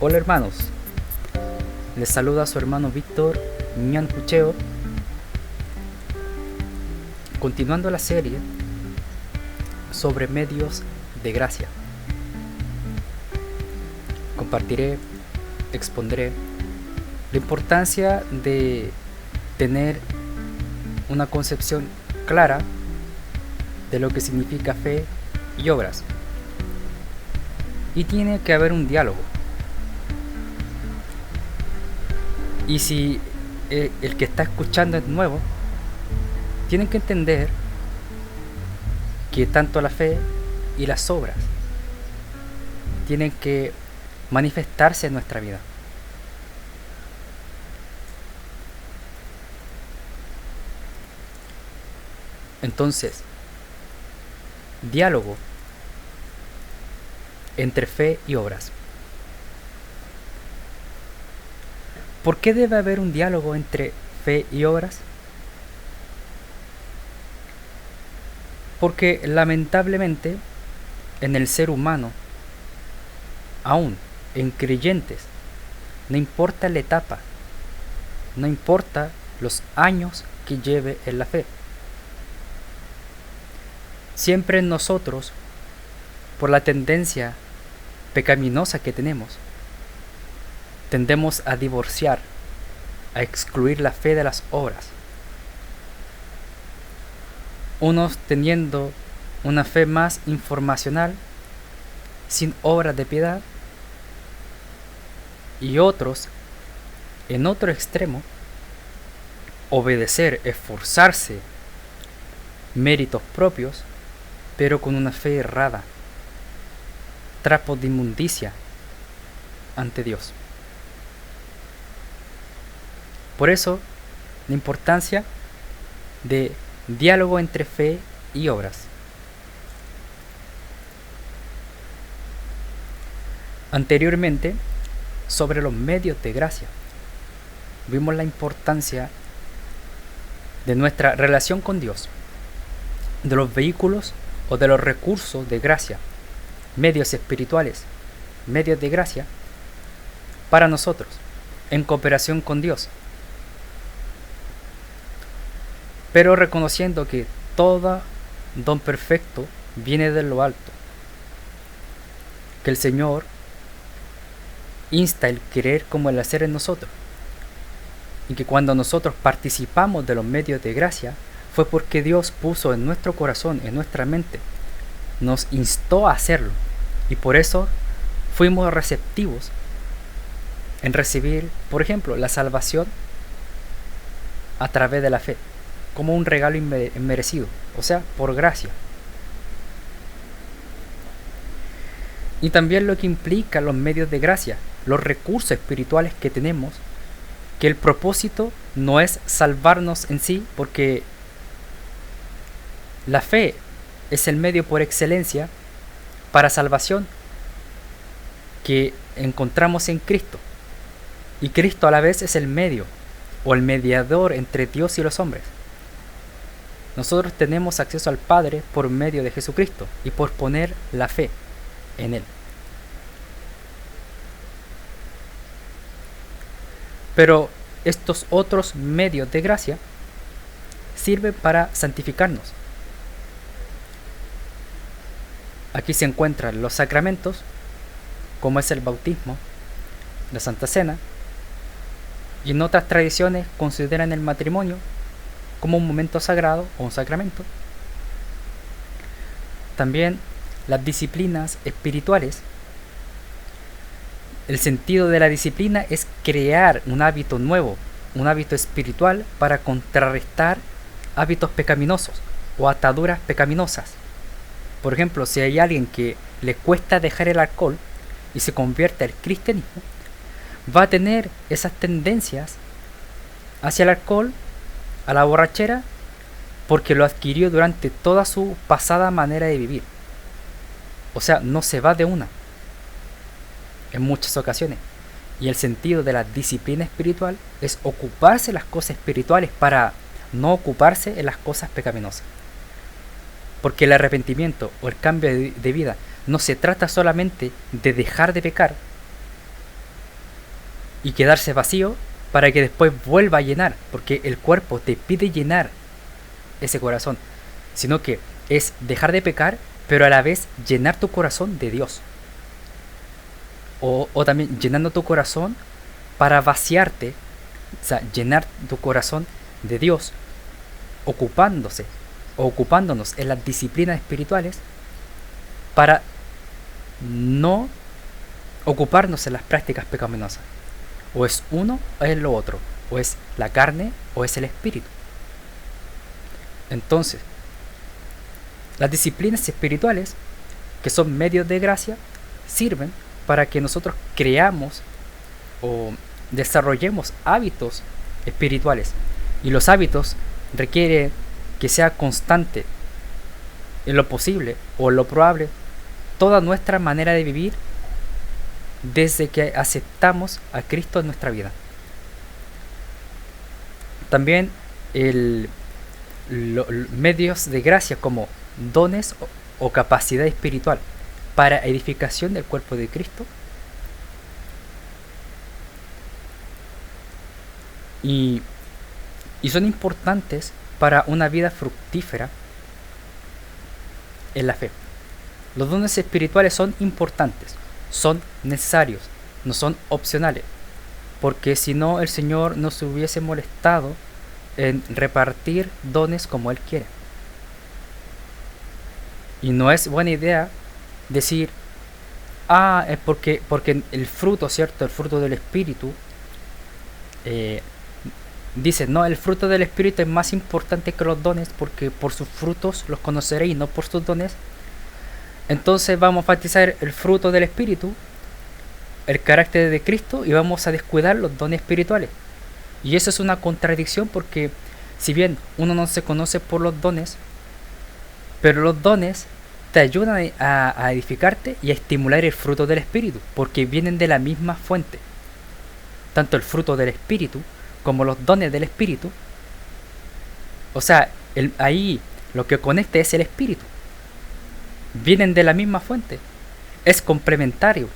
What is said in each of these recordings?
Hola hermanos, les saluda a su hermano Víctor Ñancucheo, continuando la serie sobre medios de gracia. Compartiré, expondré la importancia de tener una concepción clara de lo que significa fe y obras. Y tiene que haber un diálogo. Y si el que está escuchando es nuevo, tienen que entender que tanto la fe y las obras tienen que manifestarse en nuestra vida. Entonces, diálogo entre fe y obras. ¿Por qué debe haber un diálogo entre fe y obras? Porque lamentablemente en el ser humano, aún en creyentes, no importa la etapa, no importa los años que lleve en la fe. Siempre en nosotros, por la tendencia pecaminosa que tenemos, tendemos a divorciar, a excluir la fe de las obras. Unos teniendo una fe más informacional, sin obras de piedad, y otros, en otro extremo, obedecer, esforzarse, méritos propios, pero con una fe errada, trapos de inmundicia ante Dios. Por eso, la importancia de diálogo entre fe y obras. Anteriormente, sobre los medios de gracia, vimos la importancia de nuestra relación con Dios, de los vehículos o de los recursos de gracia, medios espirituales, medios de gracia, para nosotros, en cooperación con Dios. Pero reconociendo que todo don perfecto viene de lo alto, que el Señor insta el querer como el hacer en nosotros, y que cuando nosotros participamos de los medios de gracia fue porque Dios puso en nuestro corazón, en nuestra mente, nos instó a hacerlo, y por eso fuimos receptivos en recibir, por ejemplo, la salvación a través de la fe, como un regalo inmerecido, o sea, por gracia. Y también lo que implica los medios de gracia, los recursos espirituales que tenemos, que el propósito no es salvarnos en sí, porque la fe es el medio por excelencia para salvación que encontramos en Cristo. Y Cristo a la vez es el medio o el mediador entre Dios y los hombres. Nosotros tenemos acceso al Padre por medio de Jesucristo y por poner la fe en Él. Pero estos otros medios de gracia sirven para santificarnos. Aquí se encuentran los sacramentos, como es el bautismo, la Santa Cena, y en otras tradiciones consideran el matrimonio como un momento sagrado o un sacramento. También las disciplinas espirituales. El sentido de la disciplina es crear un hábito nuevo, un hábito espiritual para contrarrestar hábitos pecaminosos o ataduras pecaminosas. Por ejemplo, si hay alguien que le cuesta dejar el alcohol y se convierte al cristianismo, va a tener esas tendencias hacia el alcohol, a la borrachera, porque lo adquirió durante toda su pasada manera de vivir. O sea, no se va de una, en muchas ocasiones. Y el sentido de la disciplina espiritual es ocuparse las cosas espirituales para no ocuparse en las cosas pecaminosas. Porque el arrepentimiento o el cambio de vida no se trata solamente de dejar de pecar, y quedarse vacío para que después vuelva a llenar, porque el cuerpo te pide llenar ese corazón, sino que es dejar de pecar, pero a la vez llenar tu corazón de Dios. O también llenando tu corazón para vaciarte, o sea, llenar tu corazón de Dios, ocupándonos en las disciplinas espirituales para no ocuparnos en las prácticas pecaminosas. O es uno o es lo otro, o es la carne o es el espíritu. Entonces, las disciplinas espirituales, que son medios de gracia, sirven para que nosotros creamos o desarrollemos hábitos espirituales. Y los hábitos requieren que sea constante en lo posible o en lo probable toda nuestra manera de vivir desde que aceptamos a Cristo en nuestra vida. También medios de gracia como dones o capacidad espiritual para edificación del cuerpo de Cristo y son importantes para una vida fructífera en la fe. Los dones espirituales son importantes, son necesarios, no son opcionales, porque si no el Señor no se hubiese molestado en repartir dones como Él quiere. Y no es buena idea decir, es porque el fruto, ¿cierto? El fruto del Espíritu, dice, no, el fruto del Espíritu es más importante que los dones, porque por sus frutos los conoceréis, no por sus dones. Entonces vamos a enfatizar el fruto del Espíritu, el carácter de Cristo, y vamos a descuidar los dones espirituales. Y eso es una contradicción, porque si bien uno no se conoce por los dones, pero los dones te ayudan a edificarte y a estimular el fruto del Espíritu, porque vienen de la misma fuente. Tanto el fruto del Espíritu como los dones del Espíritu, o sea, ahí lo que conecta es el Espíritu. Vienen de la misma fuente, es complementario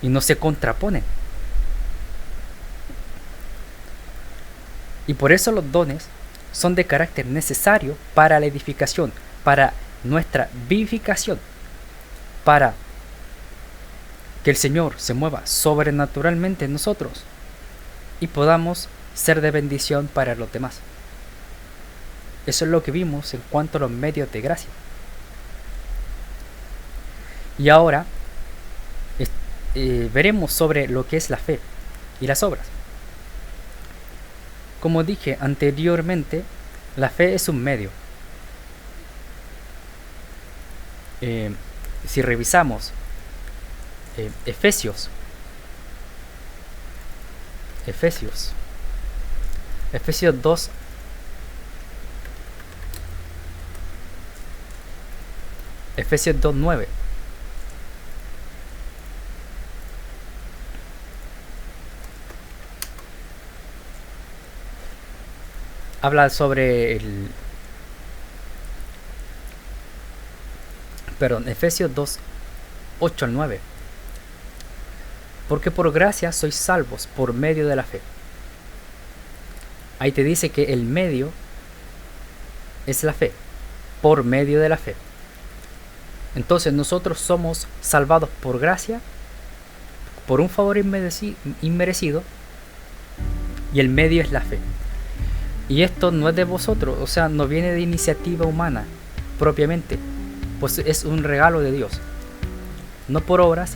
y no se contraponen. Y por eso los dones son de carácter necesario para la edificación, para nuestra vivificación, para que el Señor se mueva sobrenaturalmente en nosotros y podamos ser de bendición para los demás. Eso es lo que vimos en cuanto a los medios de gracia. Y ahora veremos sobre lo que es la fe y las obras. Como dije anteriormente, la fe es un medio. Si revisamos Efesios 2, Efesios 2:9. Habla sobre Efesios 2, 8 al 9. Porque por gracia sois salvos por medio de la fe. Ahí te dice que el medio es la fe, por medio de la fe. Entonces nosotros somos salvados por gracia, por un favor inmerecido, y el medio es la fe. Y esto no es de vosotros, o sea, no viene de iniciativa humana propiamente, pues es un regalo de Dios, no por obras,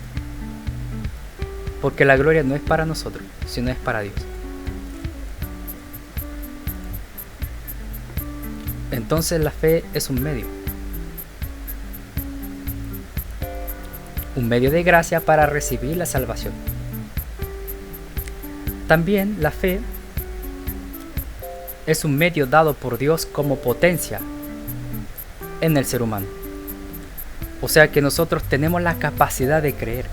porque la gloria no es para nosotros, sino es para Dios. Entonces la fe es un medio de gracia para recibir la salvación. También la fe es un medio dado por Dios como potencia en el ser humano. O sea que nosotros tenemos la capacidad de creer.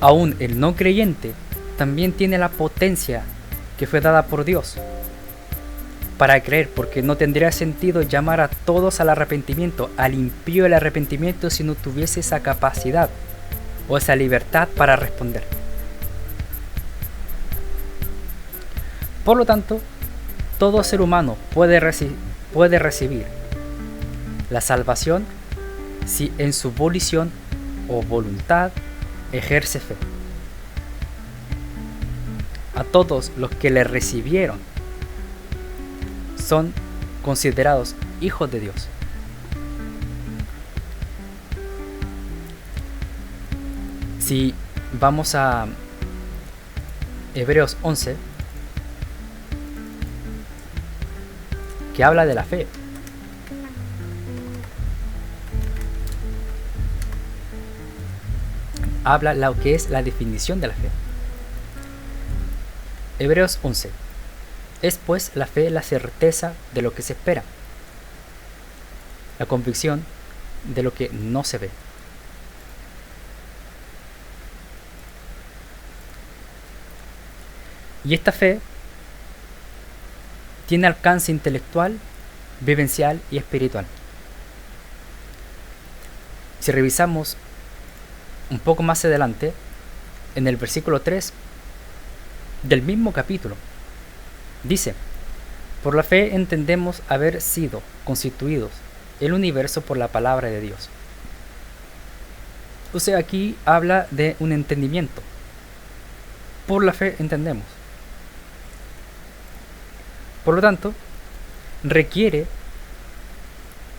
Aún el no creyente también tiene la potencia que fue dada por Dios para creer, porque no tendría sentido llamar a todos al arrepentimiento, al impío el arrepentimiento, si no tuviese esa capacidad o esa libertad para responder. Por lo tanto, todo ser humano puede recibir la salvación si en su volición o voluntad ejerce fe. A todos los que le recibieron son considerados hijos de Dios. Si vamos a Hebreos 11, que habla de la fe. Habla lo que es la definición de la fe. Hebreos 11. Es pues la fe la certeza de lo que se espera, la convicción de lo que no se ve. Y esta fe tiene alcance intelectual, vivencial y espiritual. Si revisamos un poco más adelante, en el versículo 3 del mismo capítulo, dice: por la fe entendemos haber sido constituidos el universo por la palabra de Dios. O sea, aquí habla de un entendimiento. Por la fe entendemos. Por lo tanto, requiere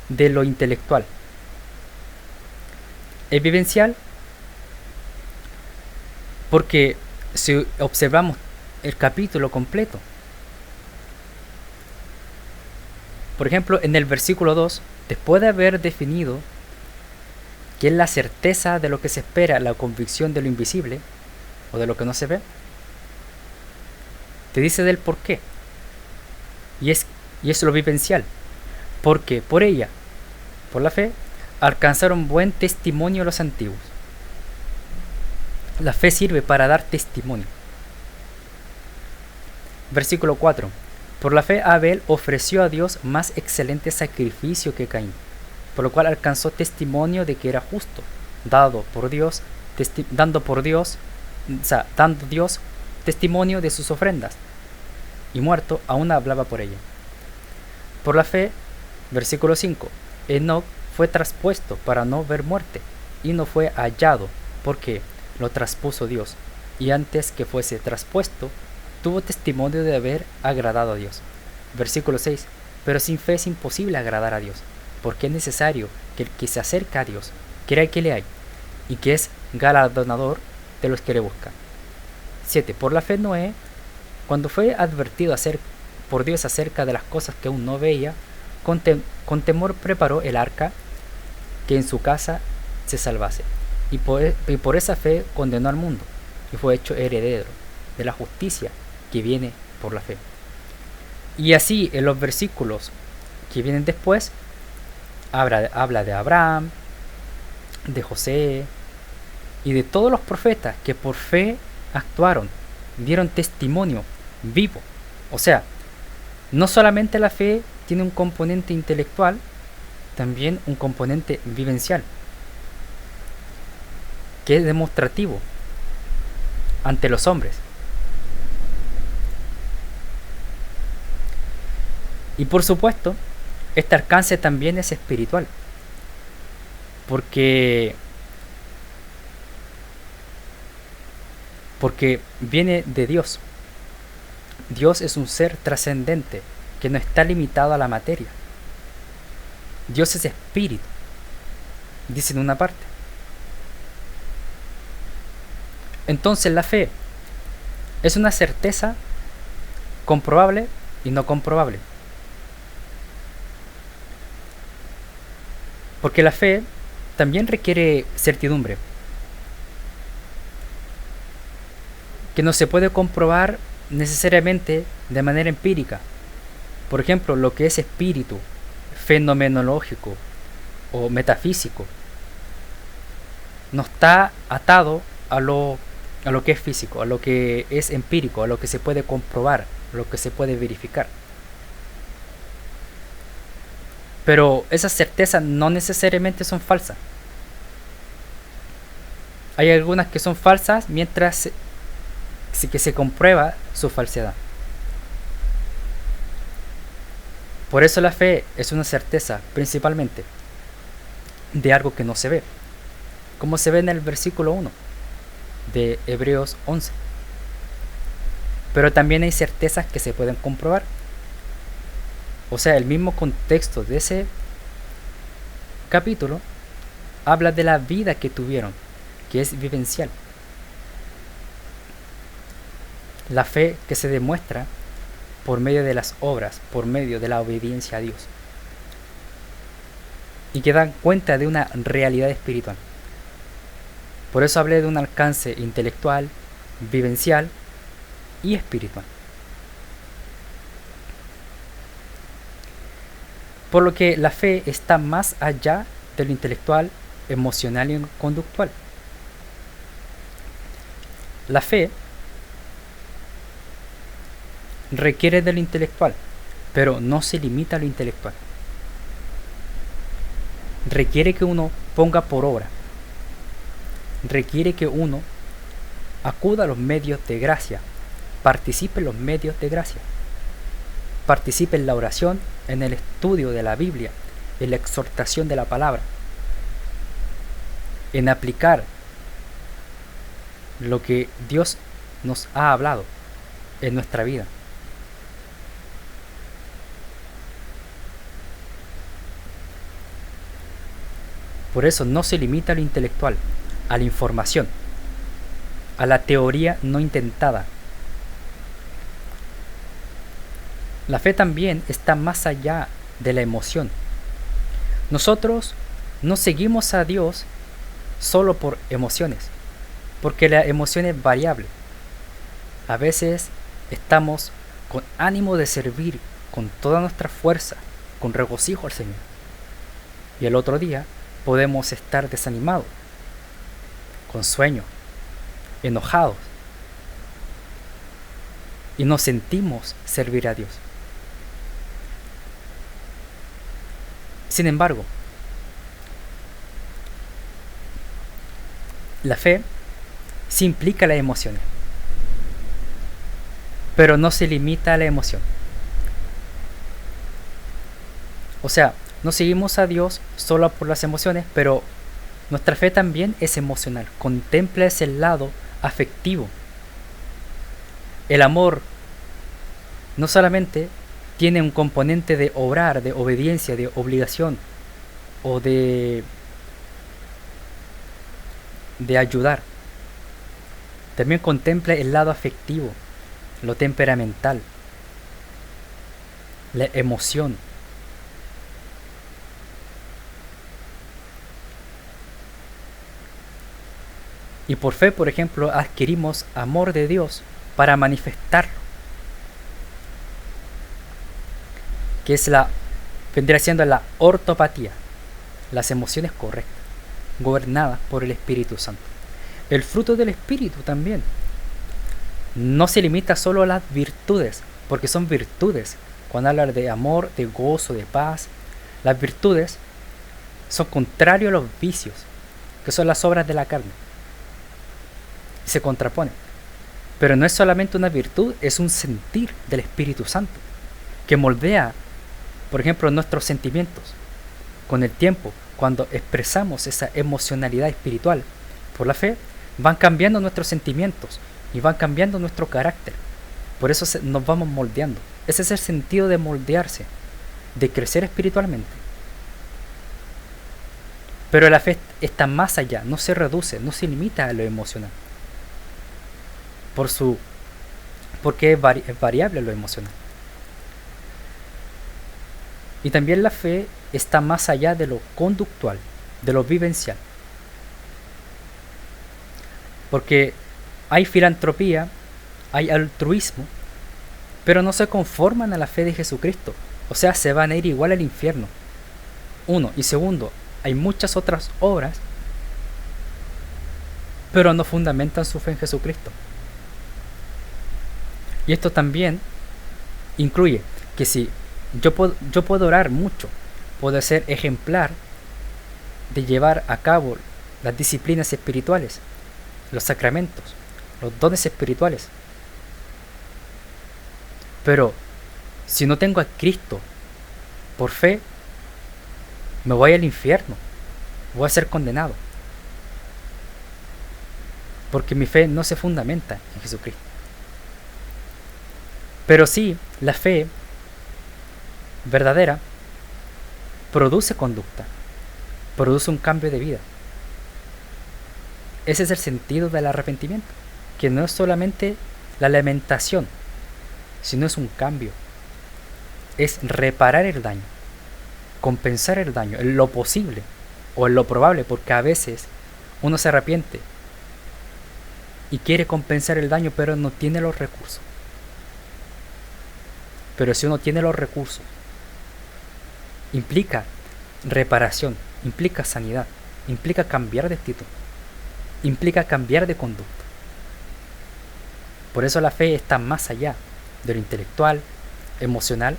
de lo intelectual. Es vivencial porque si observamos el capítulo completo, por ejemplo, en el versículo 2, después de haber definido que es la certeza de lo que se espera, la convicción de lo invisible o de lo que no se ve, te dice del por qué. Y es lo vivencial, porque por ella, por la fe, alcanzaron buen testimonio los antiguos. La fe sirve para dar testimonio. Versículo 4. Por la fe Abel ofreció a Dios más excelente sacrificio que Caín, por lo cual alcanzó testimonio de que era justo, dando Dios testimonio de sus ofrendas, y muerto aún hablaba por ella. Por la fe, versículo 5, Enoc fue traspuesto para no ver muerte, y no fue hallado, porque lo traspuso Dios, y antes que fuese traspuesto, tuvo testimonio de haber agradado a Dios. Versículo 6, pero sin fe es imposible agradar a Dios, porque es necesario que el que se acerca a Dios crea que le hay, y que es galardonador de los que le buscan. 7. Por la fe Noé, cuando fue advertido por Dios acerca de las cosas que aún no veía, con temor preparó el arca que en su casa se salvase, y por esa fe condenó al mundo, y fue hecho heredero de la justicia que viene por la fe. Y así en los versículos que vienen después, habla de Abraham, de José y de todos los profetas que por fe actuaron, dieron testimonio vivo. O sea, no solamente la fe tiene un componente intelectual, también un componente vivencial, que es demostrativo ante los hombres. Y por supuesto, este alcance también es espiritual, porque viene de Dios. Dios es un ser trascendente que no está limitado a la materia. Dios es espíritu, dice en una parte. Entonces la fe es una certeza comprobable y no comprobable. Porque la fe también requiere certidumbre, que no se puede comprobar necesariamente de manera empírica. Por ejemplo, lo que es espíritu, fenomenológico o metafísico, no está atado a lo que es físico, a lo que es empírico, a lo que se puede comprobar, a lo que se puede verificar. Pero esas certezas no necesariamente son falsas. Hay algunas que son falsas mientras que se comprueba su falsedad. Por eso la fe es una certeza principalmente de algo que no se ve, como se ve en el versículo 1 de Hebreos 11. Pero también hay certezas que se pueden comprobar. O sea, el mismo contexto de ese capítulo habla de la vida que tuvieron, que es vivencial. La fe que se demuestra por medio de las obras, por medio de la obediencia a Dios. Y que dan cuenta de una realidad espiritual. Por eso hablé de un alcance intelectual, vivencial y espiritual. Por lo que la fe está más allá de lo intelectual, emocional y conductual. La fe requiere de lo intelectual, pero no se limita a lo intelectual. Requiere que uno ponga por obra. Requiere que uno acuda a los medios de gracia, participe en los medios de gracia, participe en la oración, en el estudio de la Biblia, en la exhortación de la palabra, en aplicar lo que Dios nos ha hablado en nuestra vida. Por eso no se limita a lo intelectual, a la información, a la teoría no intentada. La fe también está más allá de la emoción. Nosotros no seguimos a Dios solo por emociones, porque la emoción es variable. A veces estamos con ánimo de servir con toda nuestra fuerza, con regocijo al Señor. Y el otro día podemos estar desanimados, con sueño, enojados, y no sentimos servir a Dios. Sin embargo, la fe sí implica las emociones, pero no se limita a la emoción. O sea, no seguimos a Dios solo por las emociones, pero nuestra fe también es emocional. Contempla ese lado afectivo. El amor no solamente tiene un componente de obrar, de obediencia, de obligación o de ayudar. También contempla el lado afectivo, lo temperamental, la emoción. Y por fe, por ejemplo, adquirimos amor de Dios para manifestarlo, que vendría siendo la ortopatía, las emociones correctas, gobernadas por el Espíritu Santo. El fruto del Espíritu también no se limita solo a las virtudes, porque son virtudes. Cuando habla de amor, de gozo, de paz, las virtudes son contrarios a los vicios, que son las obras de la carne. Se contraponen. Pero no es solamente una virtud, es un sentir del Espíritu Santo que moldea, por ejemplo, nuestros sentimientos. Con el tiempo, cuando expresamos esa emocionalidad espiritual por la fe, van cambiando nuestros sentimientos y van cambiando nuestro carácter. Por eso nos vamos moldeando. Ese es el sentido de moldearse, de crecer espiritualmente. Pero la fe está más allá, no se reduce, no se limita a lo emocional. Porque es variable lo emocional. Y también la fe está más allá de lo conductual, de lo vivencial. Porque hay filantropía, hay altruismo, pero no se conforman a la fe de Jesucristo. O sea, se van a ir igual al infierno. Uno. Y segundo, hay muchas otras obras, pero no fundamentan su fe en Jesucristo. Y esto también incluye que si yo puedo orar mucho, puedo ser ejemplar de llevar a cabo las disciplinas espirituales, los sacramentos, los dones espirituales. Pero si no tengo a Cristo por fe me voy al infierno, voy a ser condenado, porque mi fe no se fundamenta en Jesucristo. Pero sí, la fe verdadera produce conducta, produce un cambio de vida. Ese es el sentido del arrepentimiento, que no es solamente la lamentación, sino es un cambio. Es reparar el daño, compensar el daño en lo posible o en lo probable, porque a veces uno se arrepiente y quiere compensar el daño, pero no tiene los recursos. Pero si uno tiene los recursos, implica reparación, implica sanidad, implica cambiar de actitud, implica cambiar de conducta. Por eso la fe está más allá de lo intelectual, emocional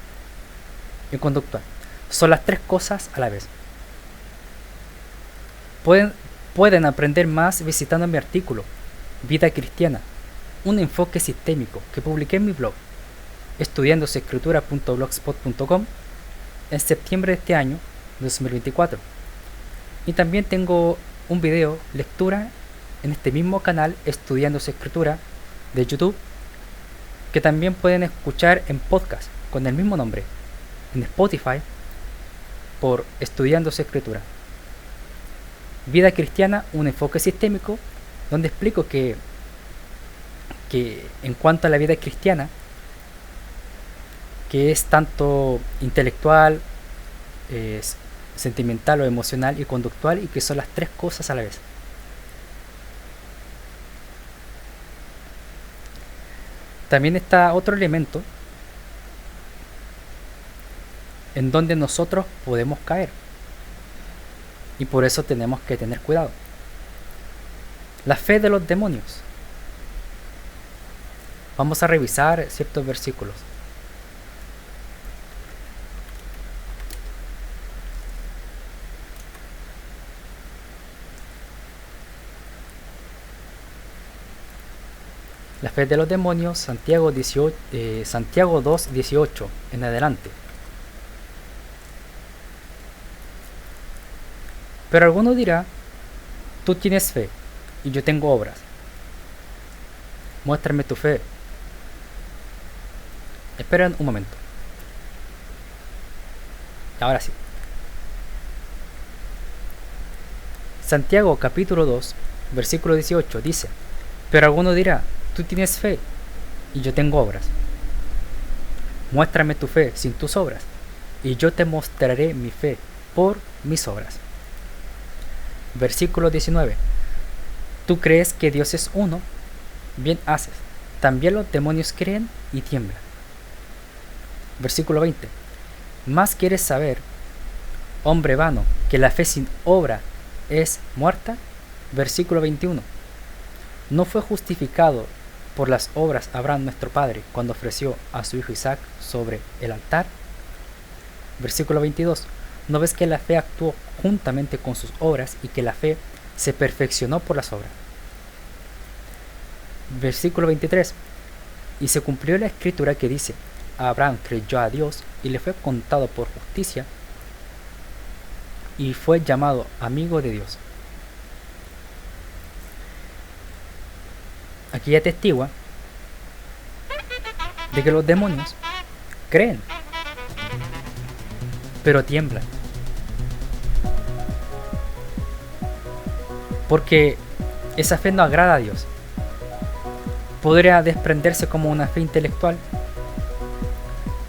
y conductual. Son las tres cosas a la vez. Pueden aprender más visitando mi artículo Vida Cristiana, un enfoque sistémico, que publiqué en mi blog estudiandosescritura.blogspot.com en septiembre de este año 2024. Y también tengo un video lectura en este mismo canal Estudiándose Escritura de YouTube, que también pueden escuchar en podcast con el mismo nombre en Spotify por Estudiándose Escritura. Vida Cristiana, un enfoque sistémico, donde explico que en cuanto a la vida cristiana, que es tanto intelectual, sentimental o emocional y conductual, y que son las tres cosas a la vez. También está otro elemento en donde nosotros podemos caer, y por eso tenemos que tener cuidado. La fe de los demonios. Vamos a revisar ciertos versículos. La fe de los demonios, Santiago 2:18 en adelante. Pero alguno dirá: tú tienes fe y yo tengo obras. Muéstrame tu fe. Esperen un momento. Ahora sí. Santiago capítulo 2, versículo 18 dice: pero alguno dirá: tú tienes fe y yo tengo obras. Muéstrame tu fe sin tus obras, y yo te mostraré mi fe por mis obras. Versículo 19. Tú crees que Dios es uno, bien haces. También los demonios creen y tiemblan. Versículo 20. ¿Más quieres saber, hombre vano, que la fe sin obra es muerta? Versículo 21. ¿No fue justificado por las obras Abraham nuestro padre cuando ofreció a su hijo Isaac sobre el altar? Versículo 22. ¿No ves que la fe actuó juntamente con sus obras y que la fe se perfeccionó por las obras? Versículo 23. Y se cumplió la escritura que dice: Abraham creyó a Dios y le fue contado por justicia, y fue llamado amigo de Dios. Aquí atestigua de que los demonios creen, pero tiemblan, porque esa fe no agrada a Dios. Podría desprenderse como una fe intelectual,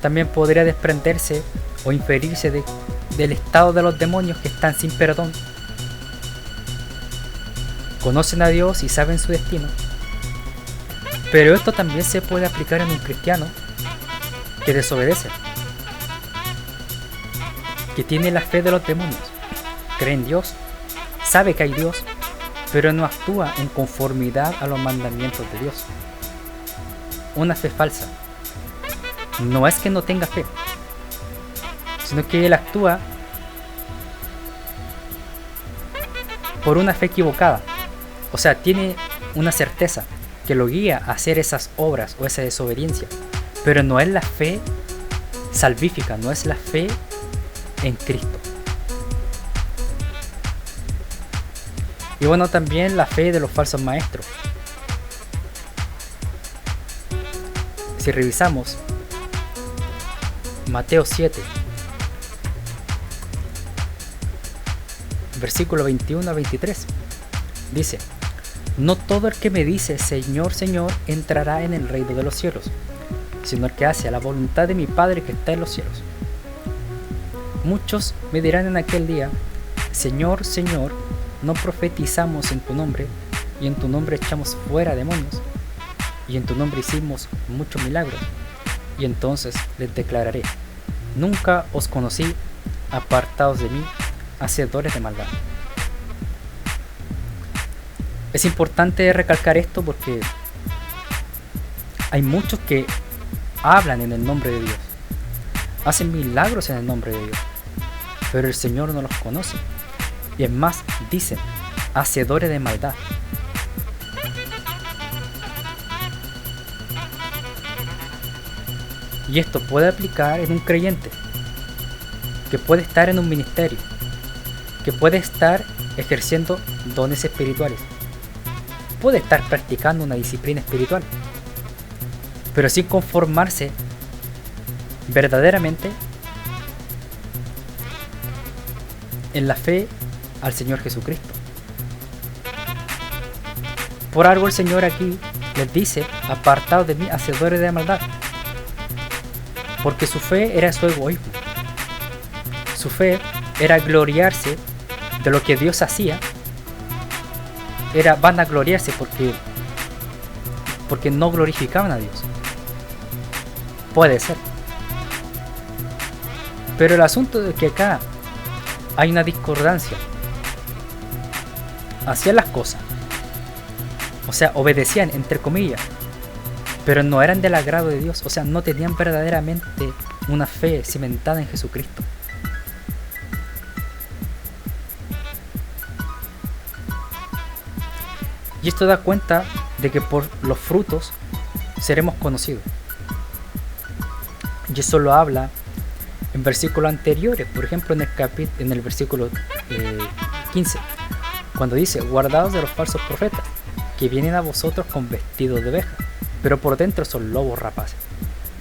también podría desprenderse o inferirse del estado de los demonios, que están sin perdón, conocen a Dios y saben su destino. Pero esto también se puede aplicar en un cristiano que desobedece, que tiene la fe de los demonios, cree en Dios, sabe que hay Dios, pero no actúa en conformidad a los mandamientos de Dios. Una fe falsa. No es que no tenga fe, sino que él actúa por una fe equivocada. O sea, tiene una certeza que lo guía a hacer esas obras o esa desobediencia, pero no es la fe salvífica, no es la fe en Cristo. Y bueno, también la fe de los falsos maestros. Si revisamos Mateo 7, versículo 21 a 23, dice: no todo el que me dice Señor, Señor entrará en el reino de los cielos, sino el que hace la voluntad de mi Padre que está en los cielos. Muchos me dirán en aquel día: Señor, Señor, no profetizamos en tu nombre, y en tu nombre echamos fuera demonios, y en tu nombre hicimos muchos milagros. Y entonces les declararé: nunca os conocí, apartados de mí, hacedores de maldad. Es importante recalcar esto porque hay muchos que hablan en el nombre de Dios, hacen milagros en el nombre de Dios, pero el Señor no los conoce. Y es más, dicen, hacedores de maldad. Y esto puede aplicar en un creyente que puede estar en un ministerio, que puede estar ejerciendo dones espirituales, puede estar practicando una disciplina espiritual, pero sin conformarse verdaderamente en la fe al Señor Jesucristo. Por algo el Señor aquí les dice: apartados de mí, hacedores de maldad, porque su fe era su egoísmo. Su fe era gloriarse de lo que Dios hacía, era vanagloriarse porque no glorificaban a Dios. Puede ser, pero el asunto es que acá hay una discordancia. Hacían las cosas, o sea, obedecían entre comillas, pero no eran del agrado de Dios, o sea, no tenían verdaderamente una fe cimentada en Jesucristo. Y esto da cuenta de que por los frutos seremos conocidos. Y eso lo habla en versículos anteriores, por ejemplo en el versículo 15, cuando dice: guardaos de los falsos profetas, que vienen a vosotros con vestidos de oveja, pero por dentro son lobos rapaces.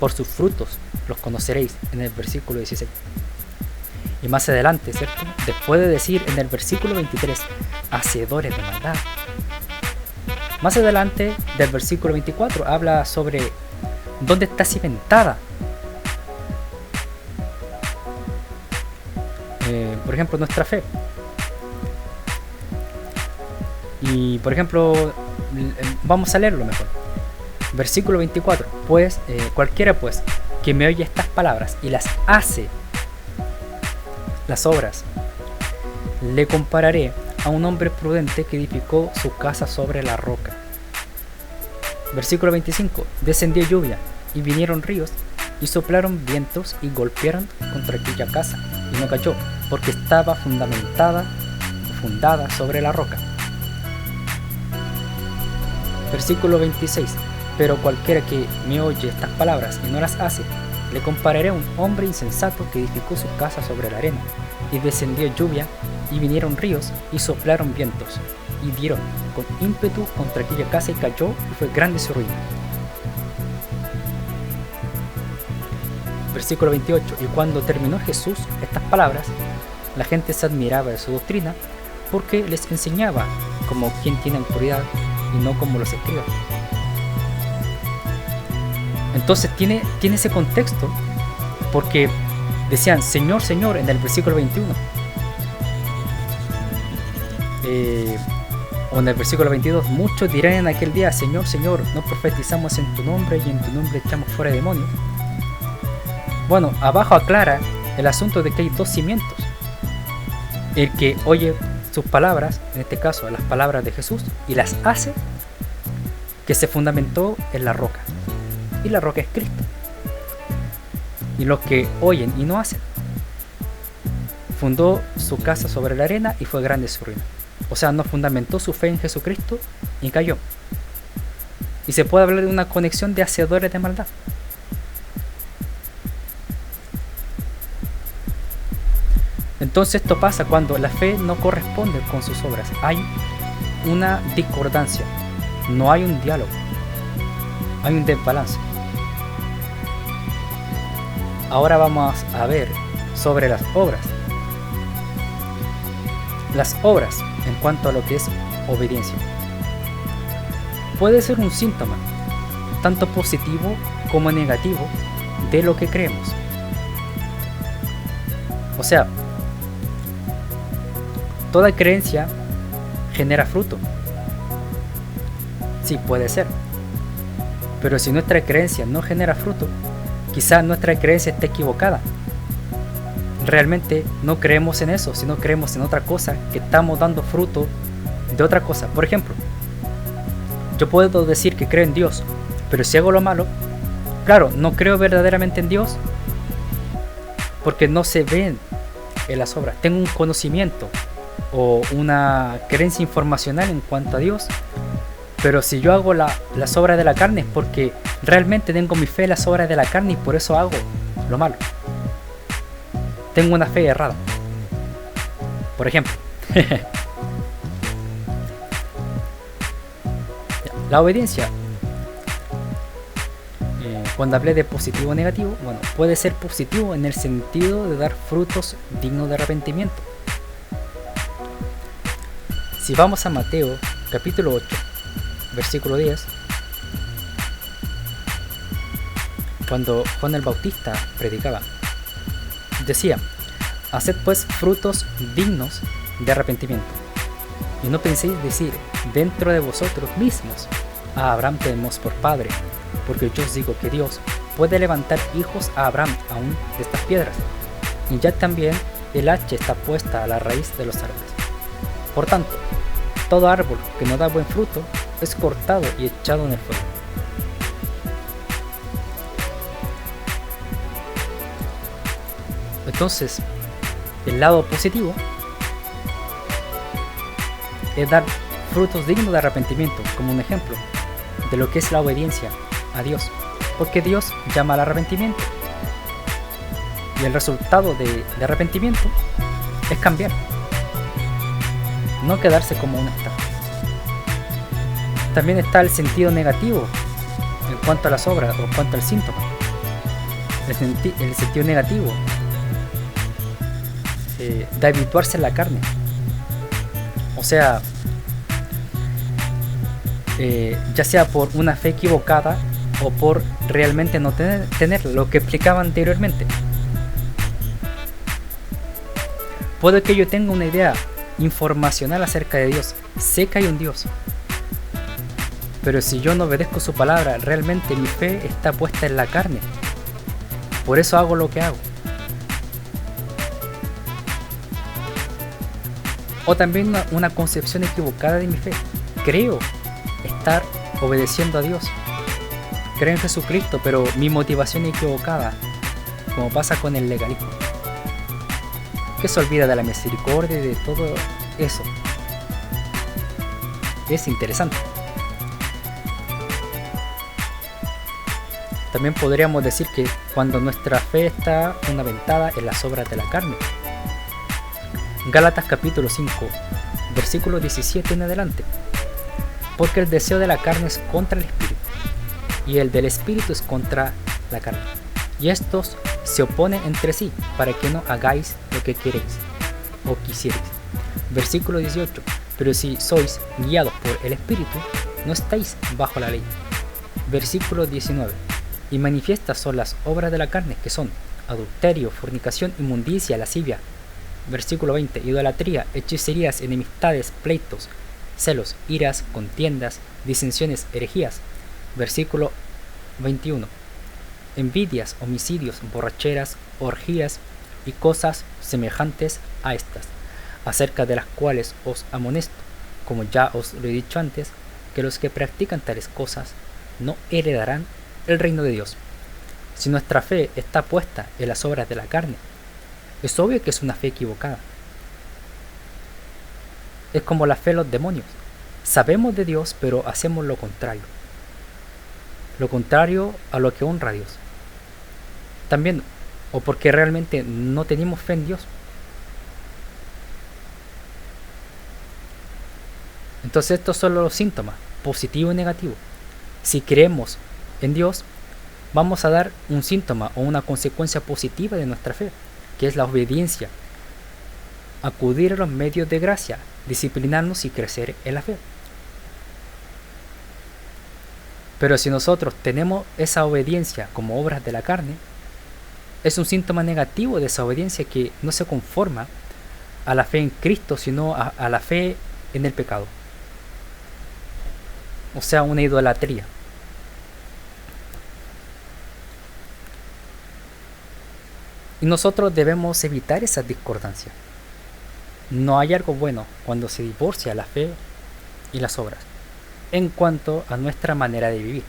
Por sus frutos los conoceréis, en el versículo 16. Y más adelante, ¿cierto?, después de decir en el versículo 23, hacedores de maldad, más adelante del versículo 24 habla sobre dónde está cimentada. Por ejemplo, nuestra fe. Y por ejemplo, vamos a leerlo mejor. Versículo 24. Pues cualquiera pues que me oye estas palabras y las hace, las obras, le compararé a un hombre prudente que edificó su casa sobre la roca. Versículo 25. Descendió lluvia y vinieron ríos y soplaron vientos y golpearon contra aquella casa y no cayó, porque estaba fundada sobre la roca. Versículo 26. Pero cualquiera que me oye estas palabras y no las hace, le compararé a un hombre insensato que edificó su casa sobre la arena, y descendió lluvia y vinieron ríos y soplaron vientos y dieron con ímpetu contra aquella casa y cayó, y fue grande su ruina. Versículo 28. Y cuando terminó Jesús estas palabras, la gente se admiraba de su doctrina, porque les enseñaba como quien tiene autoridad y no como los escribas. Entonces tiene ese contexto, porque decían Señor, Señor en el versículo 21. O en el versículo 22, muchos dirán en aquel día: Señor, Señor, no profetizamos en tu nombre y en tu nombre echamos fuera demonios. Bueno, abajo aclara el asunto de que hay dos cimientos: el que oye sus palabras, en este caso las palabras de Jesús, y las hace, que se fundamentó en la roca, y la roca es Cristo. Y los que oyen y no hacen, fundó su casa sobre la arena y fue grande su ruina. O sea, no fundamentó su fe en Jesucristo y cayó. Y se puede hablar de una conexión de hacedores de maldad. Entonces esto pasa cuando la fe no corresponde con sus obras. Hay una discordancia, no hay un diálogo, hay un desbalance. Ahora vamos a ver sobre las obras. Las obras en cuanto a lo que es obediencia. Puede ser un síntoma, tanto positivo como negativo, de lo que creemos. O sea, toda creencia genera fruto. Sí, puede ser. Pero si nuestra creencia no genera fruto, quizás nuestra creencia esté equivocada. Realmente no creemos en eso, sino creemos en otra cosa, que estamos dando fruto de otra cosa. Por ejemplo, yo puedo decir que creo en Dios, pero si hago lo malo, claro, no creo verdaderamente en Dios, porque no se ven en las obras. Tengo un conocimiento o una creencia informacional en cuanto a Dios, pero si yo hago las obras de la carne es porque realmente tengo mi fe en las obras de la carne y por eso hago lo malo. Tengo una fe errada. Por ejemplo, la obediencia, cuando hablé de positivo o negativo, bueno, puede ser positivo en el sentido de dar frutos dignos de arrepentimiento. Si vamos a Mateo capítulo 8, versículo 10, cuando Juan el Bautista predicaba, decía: haced pues frutos dignos de arrepentimiento, y no penséis decir dentro de vosotros mismos: a Abraham tenemos por padre, porque yo os digo que Dios puede levantar hijos a Abraham aún de estas piedras, y ya también el hacha está puesta a la raíz de los árboles. Por tanto, todo árbol que no da buen fruto es cortado y echado en el fuego. Entonces, el lado positivo es dar frutos dignos de arrepentimiento, como un ejemplo de lo que es la obediencia a Dios, porque Dios llama al arrepentimiento, y el resultado de arrepentimiento es cambiar, no quedarse como uno está. También está el sentido negativo en cuanto a las obras o en cuanto al síntoma. El sentido negativo de habituarse en la carne, o sea, ya sea por una fe equivocada o por realmente no tener lo que explicaba anteriormente. Puede que yo tenga una idea informacional acerca de Dios, sé que hay un Dios, pero si yo no obedezco su palabra, realmente mi fe está puesta en la carne, por eso hago lo que hago. O también una concepción equivocada de mi fe. Creo estar obedeciendo a Dios, creo en Jesucristo, pero mi motivación es equivocada, como pasa con el legalismo, que se olvida de la misericordia y de todo eso. Es interesante. También podríamos decir que cuando nuestra fe está fundamentada en las obras de la carne. Gálatas capítulo 5, versículo 17 en adelante. Porque el deseo de la carne es contra el espíritu, y el del espíritu es contra la carne. Y estos se oponen entre sí, para que no hagáis lo que queréis o quisierais. Versículo 18. Pero si sois guiados por el espíritu, no estáis bajo la ley. Versículo 19. Y manifiestas son las obras de la carne, que son adulterio, fornicación, inmundicia, lascivia. Versículo 20. Idolatría, hechicerías, enemistades, pleitos, celos, iras, contiendas, disensiones, herejías. Versículo 21. Envidias, homicidios, borracheras, orgías y cosas semejantes a estas, acerca de las cuales os amonesto, como ya os lo he dicho antes, que los que practican tales cosas no heredarán el reino de Dios. Si nuestra fe está puesta en las obras de la carne, es obvio que es una fe equivocada. Es como la fe de los demonios. Sabemos de Dios, pero hacemos lo contrario a lo que honra a Dios. También, o porque realmente no tenemos fe en Dios. Entonces estos son los síntomas, positivo y negativo. Si creemos en Dios, vamos a dar un síntoma o una consecuencia positiva de nuestra fe, que es la obediencia, acudir a los medios de gracia, disciplinarnos y crecer en la fe. Pero si nosotros tenemos esa obediencia como obras de la carne, es un síntoma negativo de esa obediencia que no se conforma a la fe en Cristo, sino a la fe en el pecado. O sea, una idolatría. Y nosotros debemos evitar esa discordancia. No hay algo bueno cuando se divorcia la fe y las obras en cuanto a nuestra manera de vivir.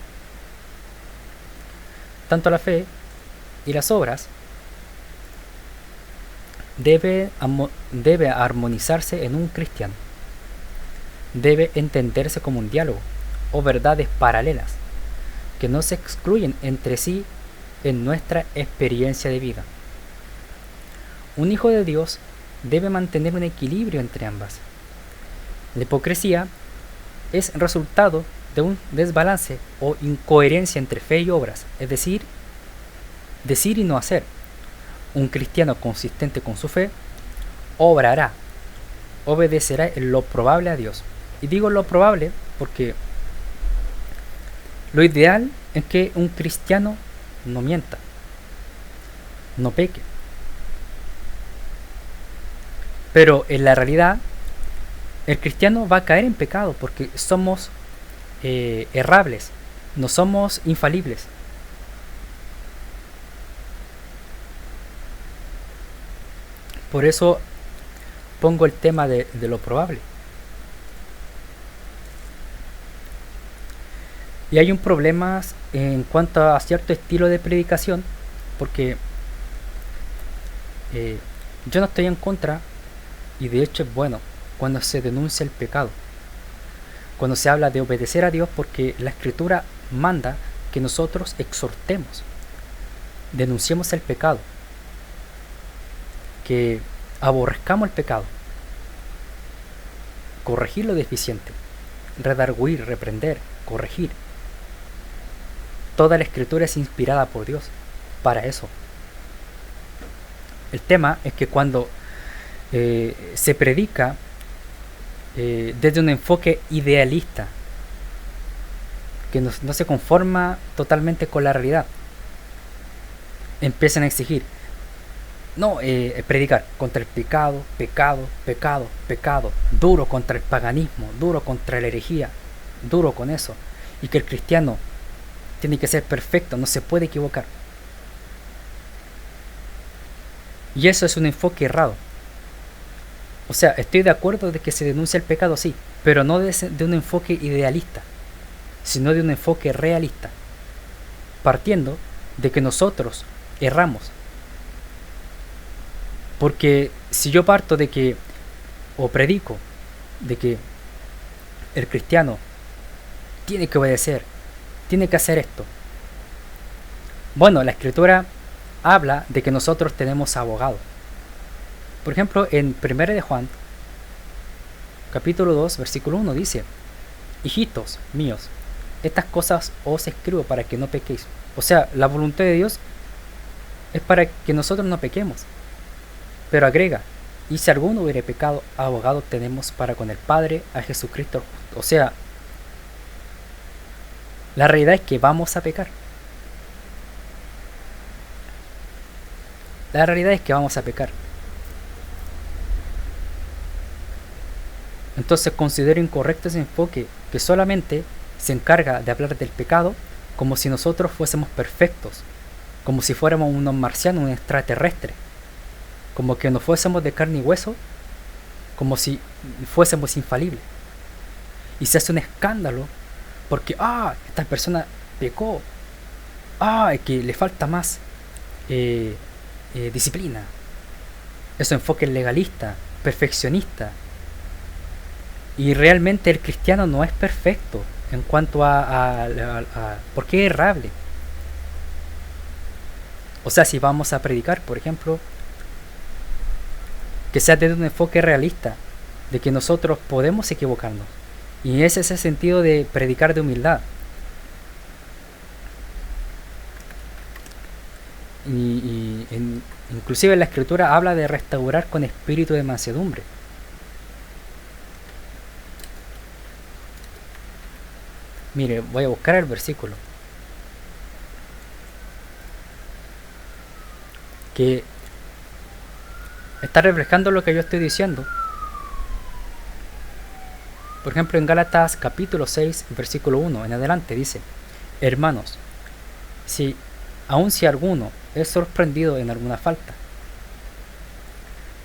Tanto la fe y las obras debe armonizarse en un cristiano. Debe entenderse como un diálogo o verdades paralelas que no se excluyen entre sí en nuestra experiencia de vida. Un hijo de Dios debe mantener un equilibrio entre ambas. La hipocresía es resultado de un desbalance o incoherencia entre fe y obras, es decir y no hacer. Un cristiano consistente con su fe obrará, obedecerá en lo probable a Dios. Y digo lo probable porque lo ideal es que un cristiano no mienta, no peque. Pero en la realidad, el cristiano va a caer en pecado porque somos errables, no somos infalibles. Por eso pongo el tema de lo probable. Y hay un problema en cuanto a cierto estilo de predicación, porque yo no estoy en contra, y de hecho es bueno, cuando se denuncia el pecado, cuando se habla de obedecer a Dios, porque la Escritura manda que nosotros exhortemos, denunciemos el pecado, que aborrezcamos el pecado, corregir lo deficiente, redarguir, reprender, corregir. Toda la Escritura es inspirada por Dios para eso. El tema es que cuando se predica desde un enfoque idealista, que no se conforma totalmente con la realidad, empiezan a exigir, predicar contra el pecado, duro contra el paganismo, duro contra la herejía, duro con eso, y que el cristiano tiene que ser perfecto, no se puede equivocar. Y eso es un enfoque errado. O sea, estoy de acuerdo de que se denuncia el pecado, sí, pero no de un enfoque idealista, sino de un enfoque realista, partiendo de que nosotros erramos. Porque si yo parto de que, o predico, de que el cristiano tiene que obedecer, tiene que hacer esto. Bueno, la Escritura habla de que nosotros tenemos abogado. Por ejemplo, en 1 de Juan, capítulo 2, versículo 1 dice: hijitos míos, estas cosas os escribo para que no pequéis. O sea, la voluntad de Dios es para que nosotros no pequemos. Pero agrega: y si alguno hubiere pecado, abogado tenemos para con el Padre, a Jesucristo. O sea, la realidad es que vamos a pecar. La realidad es que vamos a pecar. Entonces considero incorrecto ese enfoque que solamente se encarga de hablar del pecado como si nosotros fuésemos perfectos, como si fuéramos unos marcianos, un extraterrestre, como que no fuésemos de carne y hueso, como si fuésemos infalibles. Y se hace un escándalo porque esta persona pecó, es que le falta más disciplina. Eso enfoque legalista, perfeccionista. Y realmente el cristiano no es perfecto en cuanto porque es errable. O sea, si vamos a predicar, por ejemplo, que sea desde un enfoque realista, de que nosotros podemos equivocarnos, Y ese es el sentido de predicar de humildad. Inclusive la escritura habla de restaurar con espíritu de mansedumbre. Mire, voy a buscar el versículo que está reflejando lo que yo estoy diciendo. Por ejemplo, en Gálatas capítulo 6, versículo 1 en adelante dice: hermanos, aun si alguno es sorprendido en alguna falta,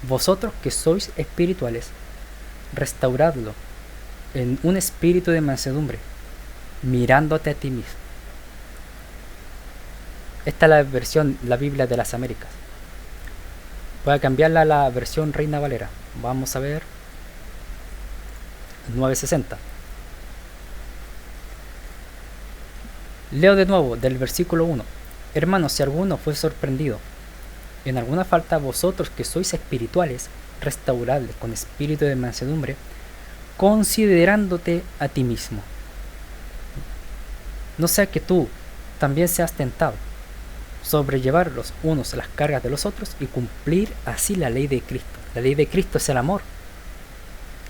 vosotros que sois espirituales, restauradlo en un espíritu de mansedumbre, mirándote a ti mismo. Esta es la versión, la Biblia de las Américas. Voy a cambiarla a la versión Reina Valera. Vamos a ver. 960. Leo de nuevo del versículo 1. Hermanos, si alguno fue sorprendido en alguna falta, vosotros que sois espirituales, restauradle con espíritu de mansedumbre, considerándote a ti mismo. No sea que tú también seas tentado, sobrellevar los unos las cargas de los otros y cumplir así la ley de Cristo. La ley de Cristo es el amor,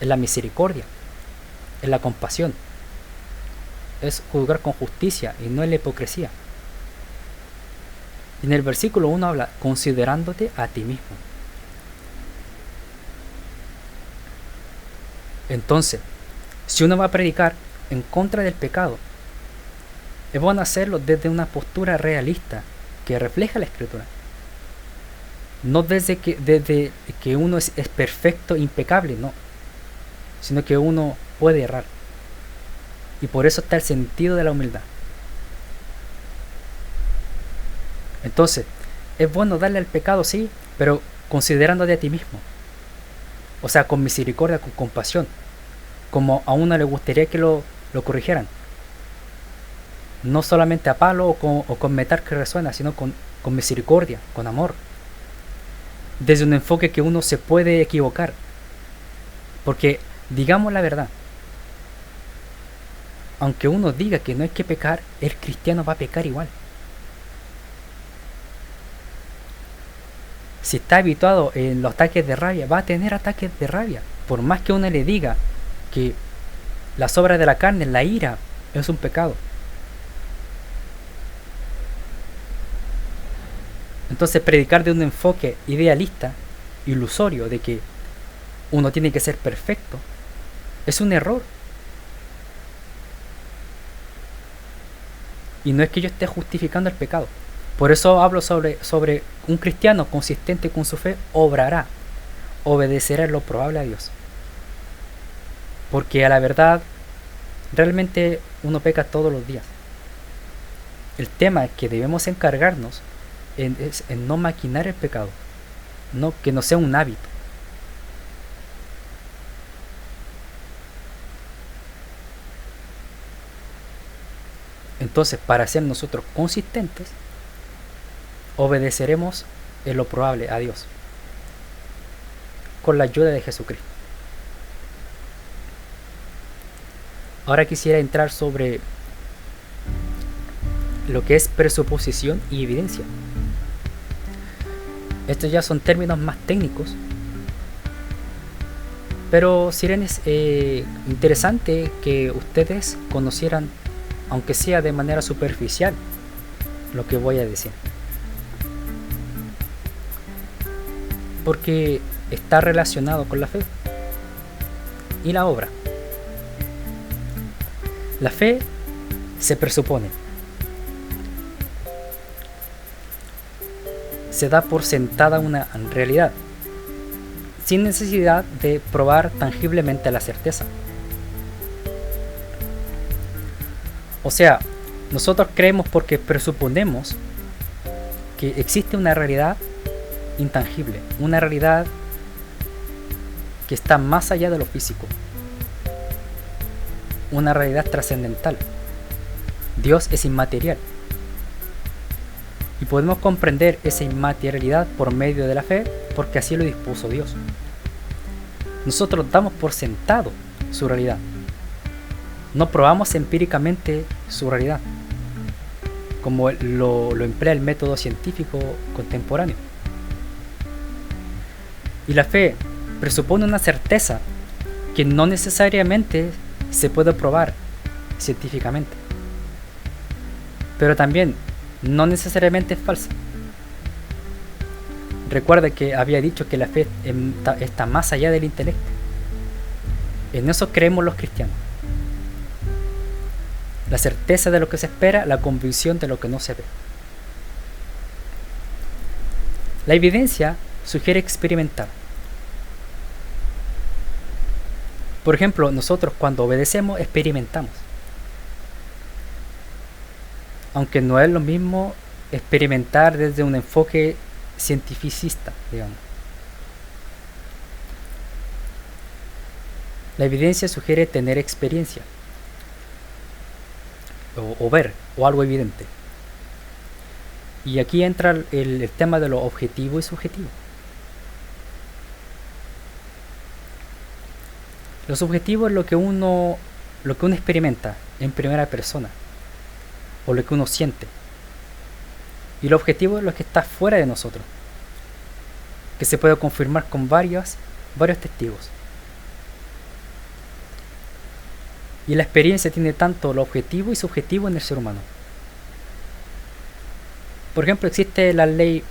es la misericordia, es la compasión, es juzgar con justicia y no en la hipocresía. Y en el versículo 1 habla considerándote a ti mismo. Entonces, si uno va a predicar en contra del pecado, es bueno hacerlo desde una postura realista que refleja la escritura. No desde que uno es perfecto, impecable, no. Sino que uno puede errar. Y por eso está el sentido de la humildad. Entonces, es bueno darle al pecado, sí, pero considerándote a ti mismo. O sea, con misericordia, con compasión. Como a uno le gustaría que lo corrigieran. No solamente a palo o con metal que resuena, sino con misericordia, con amor. Desde un enfoque que uno se puede equivocar. Porque, digamos la verdad, aunque uno diga que no hay que pecar, el cristiano va a pecar igual. Si está habituado en los ataques de rabia, va a tener ataques de rabia. Por más que uno le diga que las obras de la carne, la ira, es un pecado. Entonces predicar de un enfoque idealista, ilusorio, de que uno tiene que ser perfecto, es un error. Y no es que yo esté justificando el pecado. Por eso hablo sobre un cristiano consistente con su fe, obrará, obedecerá en lo probable a Dios. Porque a la verdad, realmente uno peca todos los días. El tema que debemos encargarnos es en no maquinar el pecado, que no sea un hábito. Entonces, para ser nosotros consistentes, obedeceremos en lo probable a Dios, con la ayuda de Jesucristo. Ahora quisiera entrar sobre lo que es presuposición y evidencia. Estos ya son términos más técnicos, pero sería interesante que ustedes conocieran, aunque sea de manera superficial, lo que voy a decir. Porque está relacionado con la fe y la obra. La fe se presupone, se da por sentada una realidad, sin necesidad de probar tangiblemente la certeza. O sea, nosotros creemos porque presuponemos que existe una realidad intangible, una realidad que está más allá de lo físico, una realidad trascendental. Dios es inmaterial y podemos comprender esa inmaterialidad por medio de la fe, porque así lo dispuso Dios. Nosotros damos por sentado su realidad, no probamos empíricamente su realidad, como lo emplea el método científico contemporáneo. Y la fe presupone una certeza que no necesariamente se puede probar científicamente, pero también no necesariamente es falsa. Recuerda que había dicho que la fe está más allá del intelecto. En eso creemos los cristianos. La certeza de lo que se espera, la convicción de lo que no se ve. La evidencia sugiere experimentar. Por ejemplo, nosotros cuando obedecemos experimentamos. Aunque no es lo mismo experimentar desde un enfoque cientificista, digamos. La evidencia sugiere tener experiencia, o ver, o algo evidente. Y aquí entra el tema de lo objetivo y subjetivo. Lo subjetivo es lo que uno experimenta en primera persona, o lo que uno siente. Y lo objetivo es lo que está fuera de nosotros, que se puede confirmar con varios testigos. Y la experiencia tiene tanto lo objetivo y subjetivo en el ser humano. Por ejemplo, existe la ley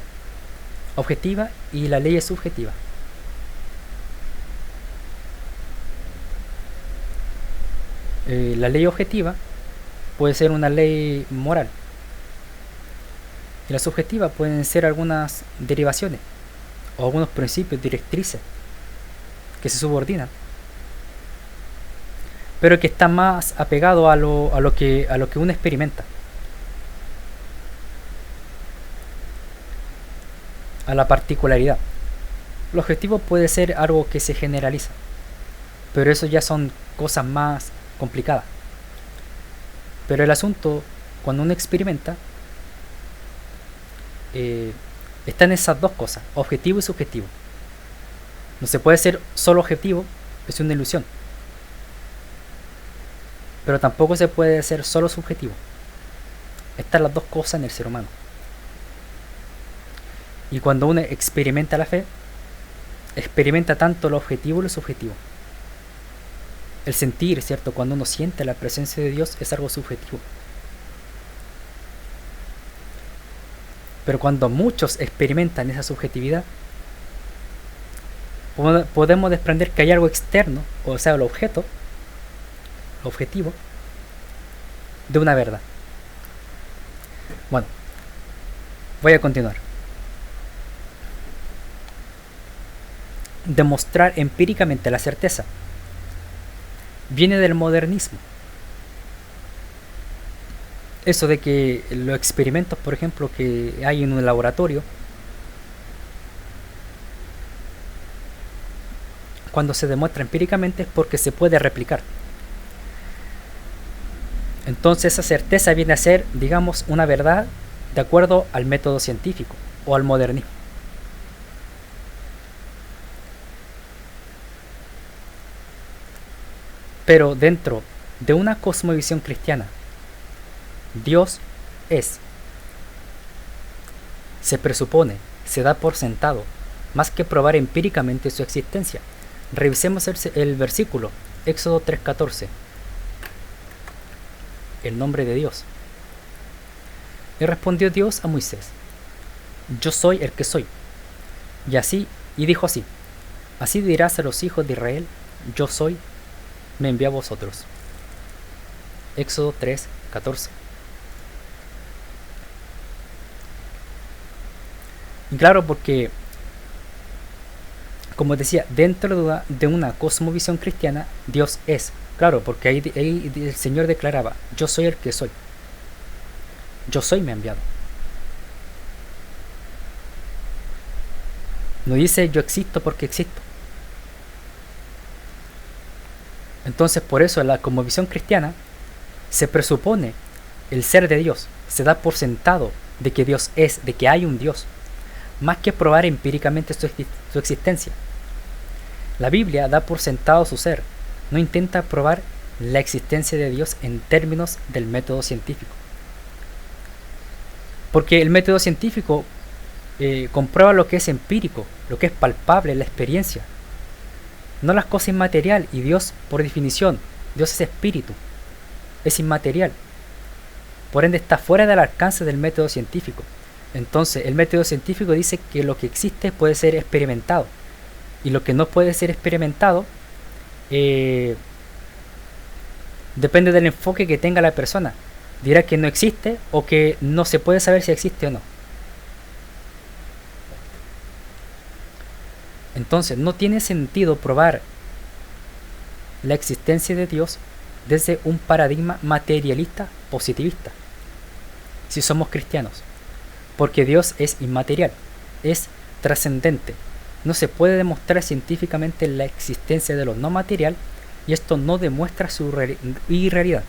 objetiva y la ley subjetiva. La ley objetiva puede ser una ley moral. Y la subjetiva pueden ser algunas derivaciones o algunos principios, directrices que se subordinan, pero que está más apegado a lo que uno experimenta, a la particularidad. Lo objetivo puede ser algo que se generaliza, pero eso ya son cosas más complicadas. Pero el asunto, cuando uno experimenta, están esas dos cosas, objetivo y subjetivo. No se puede ser solo objetivo, es una ilusión. Pero tampoco se puede ser solo subjetivo. Están las dos cosas en el ser humano. Y cuando uno experimenta la fe, experimenta tanto lo objetivo y lo subjetivo. El sentir, ¿cierto? Cuando uno siente la presencia de Dios es algo subjetivo. Pero cuando muchos experimentan esa subjetividad, podemos desprender que hay algo externo, o sea, el objeto, objetivo, de una verdad. Bueno, voy a continuar. Demostrar empíricamente la certeza viene del modernismo. Eso de que los experimentos, por ejemplo, que hay en un laboratorio, cuando se demuestra empíricamente es porque se puede replicar. Entonces esa certeza viene a ser, digamos, una verdad de acuerdo al método científico o al modernismo. Pero dentro de una cosmovisión cristiana, Dios es, se presupone, se da por sentado, más que probar empíricamente su existencia. Revisemos el versículo, Éxodo 3:14. El nombre de Dios. Y respondió Dios a Moisés: Yo soy el que soy. Y dijo así: Así dirás a los hijos de Israel: Yo soy, me envió a vosotros. Éxodo 3:14. Y claro, porque, como decía, dentro de una cosmovisión cristiana, Dios es. Claro, porque ahí el Señor declaraba: Yo soy el que soy. Yo soy, me ha enviado. No dice yo existo porque existo. Entonces, por eso en la cosmovisión cristiana se presupone el ser de Dios. Se da por sentado de que Dios es, de que hay un Dios, más que probar empíricamente su existencia. La Biblia da por sentado su ser, no intenta probar la existencia de Dios en términos del método científico. Porque el método científico comprueba lo que es empírico, lo que es palpable, la experiencia, no las cosas inmateriales. Y Dios, por definición, Dios es espíritu, es inmaterial. Por ende está fuera del alcance del método científico. Entonces el método científico dice que lo que existe puede ser experimentado, y lo que no puede ser experimentado depende del enfoque que tenga la persona. Dirá que no existe o que no se puede saber si existe o no. Entonces no tiene sentido probar la existencia de Dios desde un paradigma materialista positivista, si somos cristianos, porque Dios es inmaterial, es trascendente. No se puede demostrar científicamente la existencia de lo no material, y esto no demuestra su irrealidad.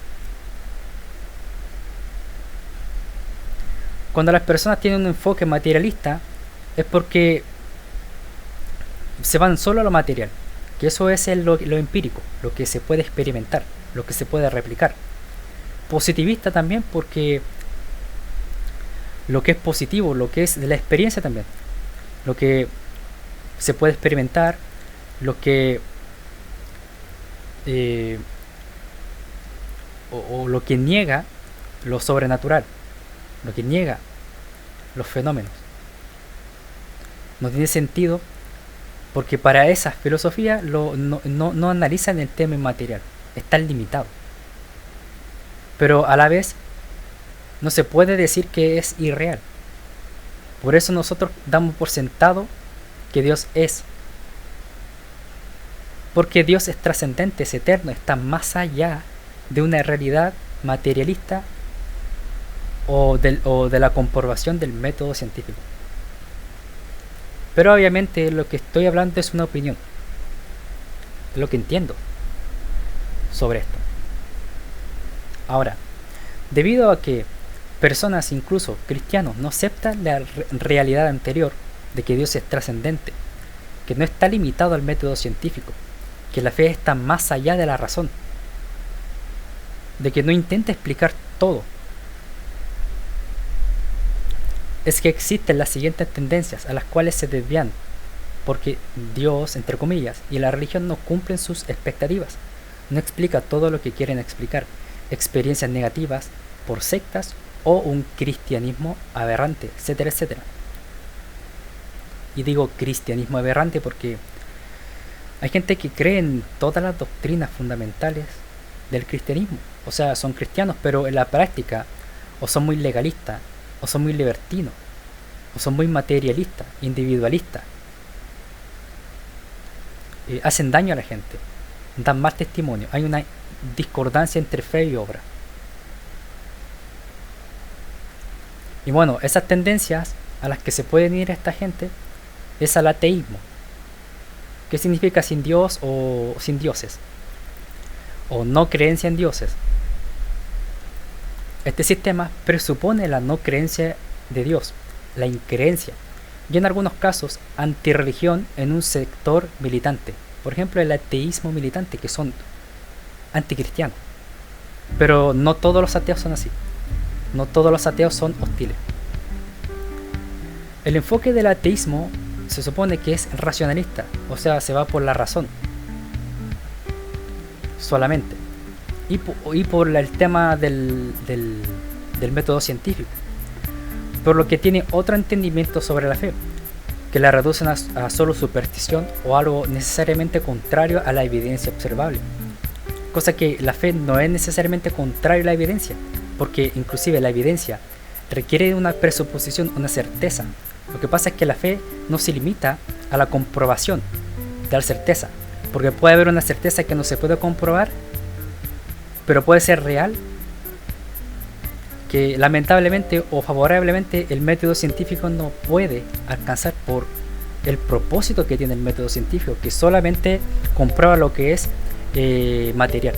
Cuando las personas tienen un enfoque materialista es porque se van solo a lo material, que eso es lo empírico, lo que se puede experimentar, lo que se puede replicar. Positivista también porque lo que es positivo, lo que es de la experiencia también, lo que se puede experimentar, lo que o lo que niega lo sobrenatural, lo que niega los fenómenos. No tiene sentido, porque para esas filosofías no analizan el tema inmaterial, están limitados. Pero a la vez no se puede decir que es irreal. Por eso nosotros damos por sentado que Dios es. Porque Dios es trascendente, es eterno, está más allá de una realidad materialista o de la comprobación del método científico. Pero obviamente lo que estoy hablando es una opinión, es lo que entiendo sobre esto. Ahora, debido a que personas, incluso cristianos, no aceptan la realidad anterior de que Dios es trascendente, que no está limitado al método científico, que la fe está más allá de la razón, de que no intenta explicar todo, es que existen las siguientes tendencias a las cuales se desvían porque Dios, entre comillas, y la religión no cumplen sus expectativas, no explica todo lo que quieren explicar, experiencias negativas por sectas o un cristianismo aberrante, etcétera, etcétera. Y digo cristianismo aberrante porque hay gente que cree en todas las doctrinas fundamentales del cristianismo, o sea, son cristianos, pero en la práctica o son muy legalistas, o son muy libertinos, o son muy materialistas, individualistas. Hacen daño a la gente, dan mal testimonio, hay una discordancia entre fe y obra. Y bueno, esas tendencias a las que se pueden ir esta gente es al ateísmo. ¿Qué significa sin Dios o sin dioses? O no creencia en dioses. Este sistema presupone la no creencia de Dios, la increencia, y en algunos casos antirreligión en un sector militante. Por ejemplo, el ateísmo militante, que son anticristianos. Pero no todos los ateos son así. No todos los ateos son hostiles. El enfoque del ateísmo se supone que es racionalista, o sea, se va por la razón solamente, y por el tema del método científico, por lo que tiene otro entendimiento sobre la fe, que la reducen a solo superstición o algo necesariamente contrario a la evidencia observable, cosa que la fe no es necesariamente contrario a la evidencia, porque inclusive la evidencia requiere una presuposición, una certeza. Lo que pasa es que la fe no se limita a la comprobación de la certeza, porque puede haber una certeza que no se puede comprobar, pero puede ser real, que lamentablemente o favorablemente el método científico no puede alcanzar por el propósito que tiene el método científico, que solamente comprueba lo que es material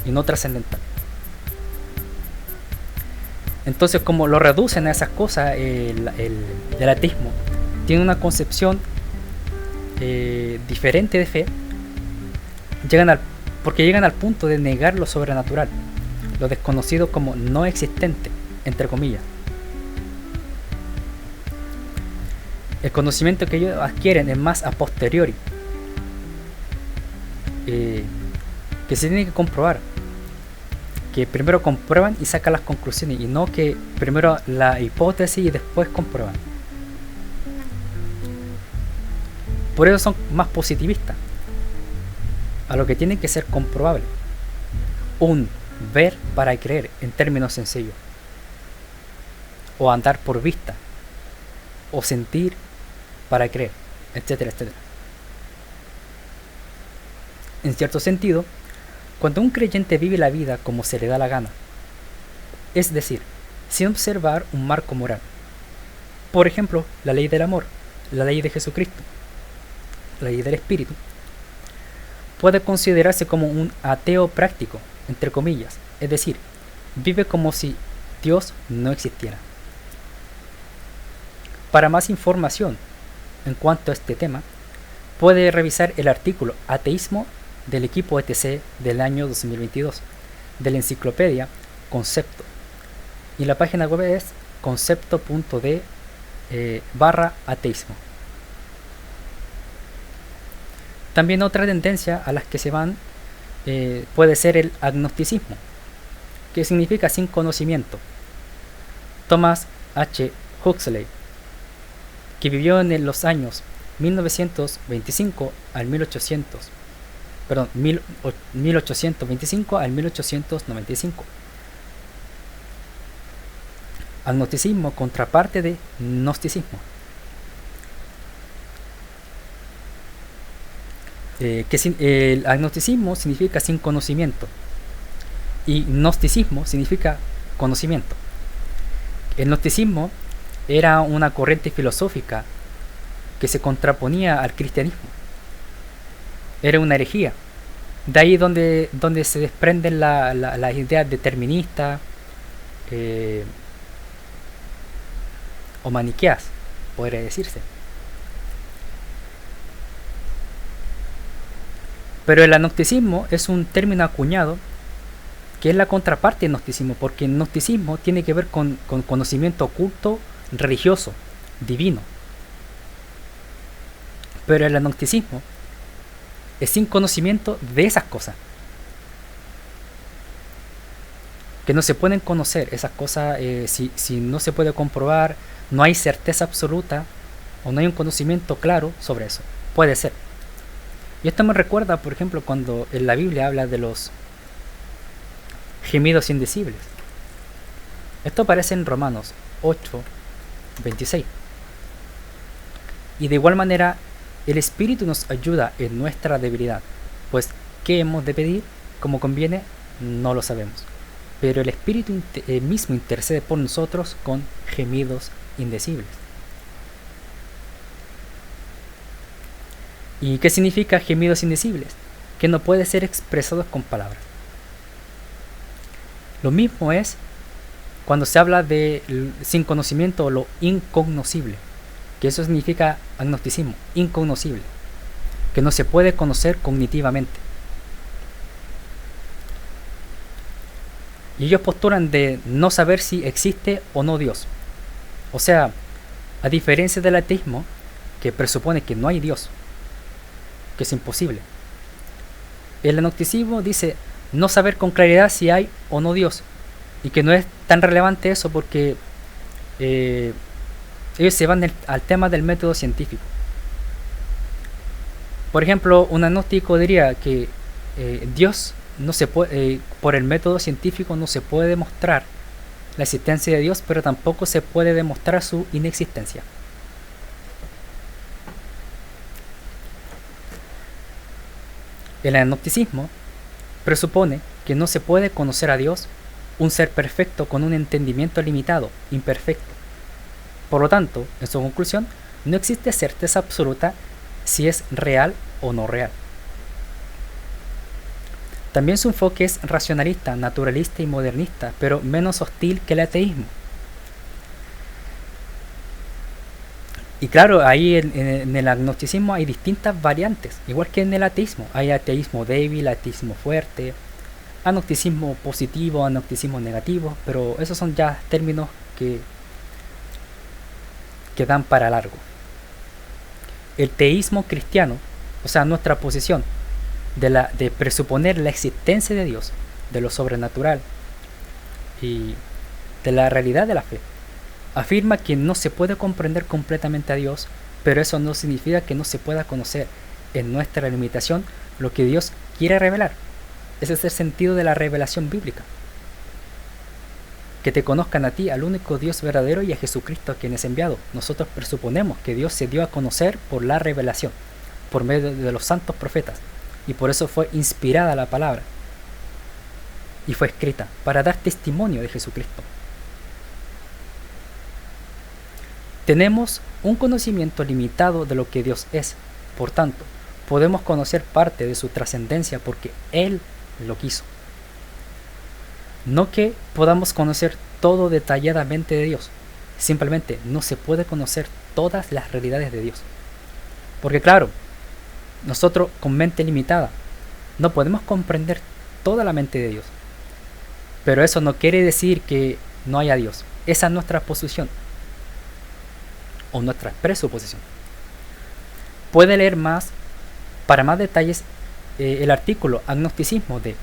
y no trascendental. Entonces, como lo reducen a esas cosas, el ateísmo tiene una concepción diferente de fe, llegan porque llegan al punto de negar lo sobrenatural, lo desconocido como no existente, entre comillas. El conocimiento que ellos adquieren es más a posteriori, que se tiene que comprobar, que primero comprueban y sacan las conclusiones, y no que primero la hipótesis y después comprueban. Por eso son más positivistas, a lo que tiene que ser comprobable. Un ver para creer, en términos sencillos, o andar por vista, o sentir para creer, etcétera, etcétera. En cierto sentido, cuando un creyente vive la vida como se le da la gana, es decir, sin observar un marco moral, por ejemplo, la ley del amor, la ley de Jesucristo, la ley del Espíritu, puede considerarse como un ateo práctico, entre comillas, es decir, vive como si Dios no existiera. Para más información en cuanto a este tema, puede revisar el artículo Ateísmo del equipo ETC del año 2022 de la enciclopedia Concepto, y la página web es concepto.d/ateísmo. También otra tendencia a las que se van puede ser el agnosticismo, que significa sin conocimiento. Thomas H. Huxley, que vivió en los años 1825 al 1895. Agnosticismo, contraparte de gnosticismo. El agnosticismo significa sin conocimiento y gnosticismo significa conocimiento. El gnosticismo era una corriente filosófica que se contraponía al cristianismo. Era una herejía. De ahí donde se desprenden las ideas deterministas o maniqueas, podría decirse. Pero el agnosticismo es un término acuñado que es la contraparte del gnosticismo, porque el gnosticismo tiene que ver con conocimiento oculto, religioso, divino. Pero el agnosticismo es sin conocimiento de esas cosas, que no se pueden conocer. Esas cosas, si no se puede comprobar, no hay certeza absoluta o no hay un conocimiento claro sobre eso. Puede ser. Y esto me recuerda, por ejemplo, cuando en la Biblia habla de los gemidos indecibles. Esto aparece en Romanos 8:26. Y de igual manera, el Espíritu nos ayuda en nuestra debilidad, pues ¿qué hemos de pedir? Como conviene, no lo sabemos. Pero el Espíritu mismo intercede por nosotros con gemidos indecibles. ¿Y qué significa gemidos indecibles? Que no pueden ser expresados con palabras. Lo mismo es cuando se habla de sin conocimiento o lo incognoscible, que eso significa agnosticismo, incognoscible, que no se puede conocer cognitivamente. Y ellos postulan de no saber si existe o no Dios. O sea, a diferencia del ateísmo, que presupone que no hay Dios, que es imposible, el agnosticismo dice no saber con claridad si hay o no Dios, y que no es tan relevante eso porque ellos se van al tema del método científico. Por ejemplo, un agnóstico diría que Dios no se puede, por el método científico no se puede demostrar la existencia de Dios, pero tampoco se puede demostrar su inexistencia. El agnosticismo presupone que no se puede conocer a Dios, un ser perfecto con un entendimiento limitado, imperfecto. Por lo tanto, en su conclusión, no existe certeza absoluta si es real o no real. También su enfoque es racionalista, naturalista y modernista, pero menos hostil que el ateísmo. Y claro, ahí en el agnosticismo hay distintas variantes, igual que en el ateísmo. Hay ateísmo débil, ateísmo fuerte, agnosticismo positivo, agnosticismo negativo, pero esos son ya términos que dan para largo. El teísmo cristiano, o sea, nuestra posición de presuponer la existencia de Dios, de lo sobrenatural y de la realidad de la fe, afirma que no se puede comprender completamente a Dios, pero eso no significa que no se pueda conocer en nuestra limitación lo que Dios quiere revelar. Ese es el sentido de la revelación bíblica. Que te conozcan a ti, al único Dios verdadero, y a Jesucristo a quien es enviado. Nosotros presuponemos que Dios se dio a conocer por la revelación, por medio de los santos profetas, y por eso fue inspirada la palabra y fue escrita para dar testimonio de Jesucristo. Tenemos un conocimiento limitado de lo que Dios es, por tanto, podemos conocer parte de su trascendencia porque Él lo quiso. No que podamos conocer todo detalladamente de Dios, simplemente no se puede conocer todas las realidades de Dios. Porque claro, nosotros con mente limitada no podemos comprender toda la mente de Dios. Pero eso no quiere decir que no haya Dios. Esa es nuestra posición o nuestra presuposición. Puede leer más, para más detalles, el artículo Agnosticismo de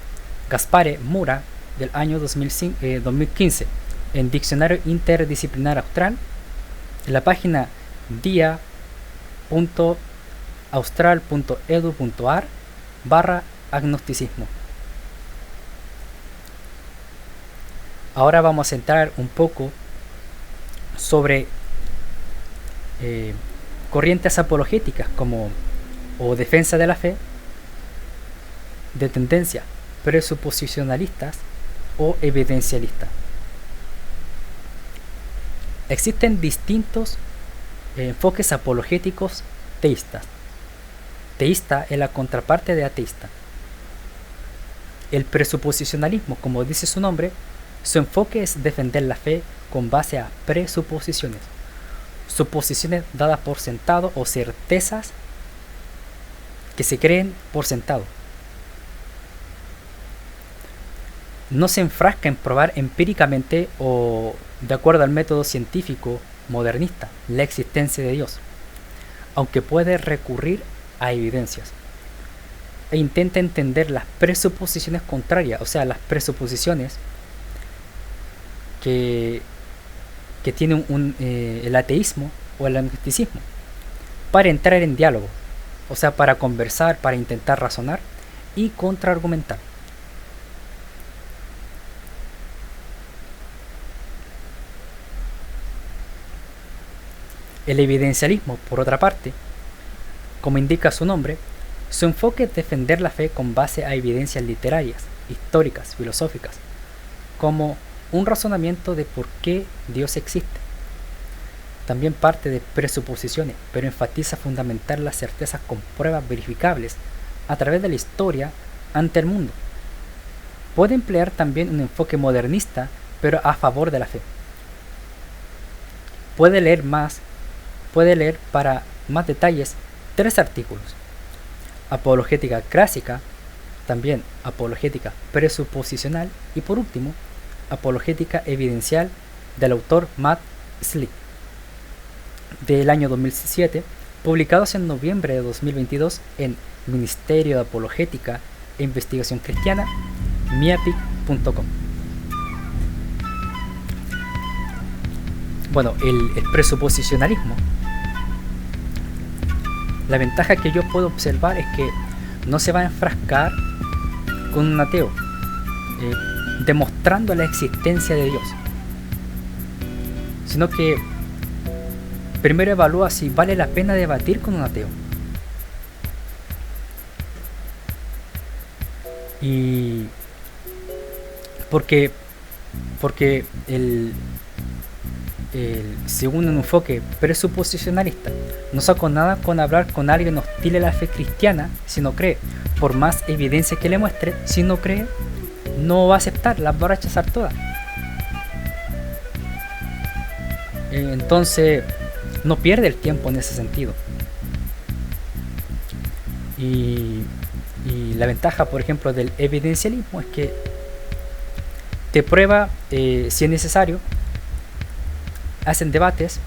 Gaspare Mura del año 2015 en Diccionario Interdisciplinar Austral, en la página dia.austral.edu.ar/agnosticismo. Ahora vamos a entrar un poco sobre corrientes apologéticas o defensa de la fe de tendencia presuposicionalistas o evidencialistas. Existen distintos enfoques apologéticos teístas. Teísta es la contraparte de ateísta. El presuposicionalismo, como dice su nombre, su enfoque es defender la fe con base a presuposiciones, suposiciones dadas por sentado o certezas que se creen por sentado. No se enfrasca en probar empíricamente o de acuerdo al método científico modernista la existencia de Dios, aunque puede recurrir a evidencias, e intenta entender las presuposiciones contrarias, o sea, las presuposiciones que tiene el ateísmo o el agnosticismo, para entrar en diálogo, o sea, para conversar, para intentar razonar y contraargumentar. El evidencialismo, por otra parte, como indica su nombre, su enfoque es defender la fe con base a evidencias literarias, históricas, filosóficas, como un razonamiento de por qué Dios existe. También parte de presuposiciones, pero enfatiza fundamentar las certezas con pruebas verificables a través de la historia ante el mundo. Puede emplear también un enfoque modernista, pero a favor de la fe. Puede leer para más detalles 3 artículos: apologética clásica, también apologética presuposicional y por último apologética evidencial del autor Matt Slick del año 2007, publicados en noviembre de 2022 en Ministerio de Apologética e Investigación Cristiana, miapic.com. Bueno, el presuposicionalismo, la ventaja que yo puedo observar es que no se va a enfrascar con un ateo demostrando la existencia de Dios, sino que primero evalúa si vale la pena debatir con un ateo. Y porque según un enfoque presuposicionalista, no saco nada con hablar con alguien hostil a la fe cristiana si no cree. Por más evidencia que le muestre, si no cree, no va a aceptar, las va a rechazar todas. Entonces, no pierde el tiempo en ese sentido. Y la ventaja, por ejemplo, del evidencialismo es que te prueba si es necesario, hacen debates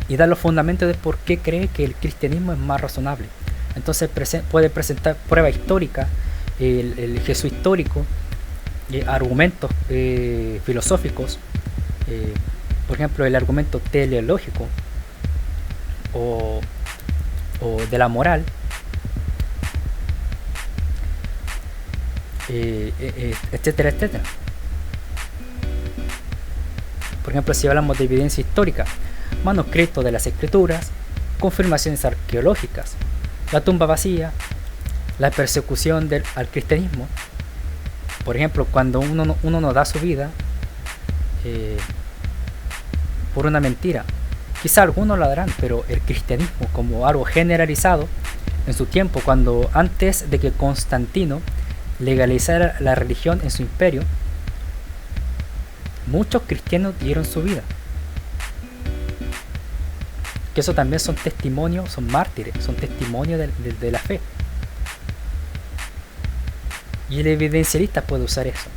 y dan los fundamentos de por qué cree que el cristianismo es más razonable. Entonces puede presentar prueba histórica, el Jesús histórico, argumentos filosóficos, por ejemplo el argumento teleológico o de la moral, etcétera, etcétera. Por ejemplo, si hablamos de evidencia histórica, manuscritos de las escrituras, confirmaciones arqueológicas, la tumba vacía, la persecución al cristianismo. Por ejemplo, cuando uno no da su vida por una mentira, quizá algunos lo harán, pero el cristianismo como algo generalizado en su tiempo, cuando antes de que Constantino legalizara la religión en su imperio, muchos cristianos dieron su vida. Que eso también son testimonios, son mártires, son testimonios de la fe. Y el evidencialista puede usar eso.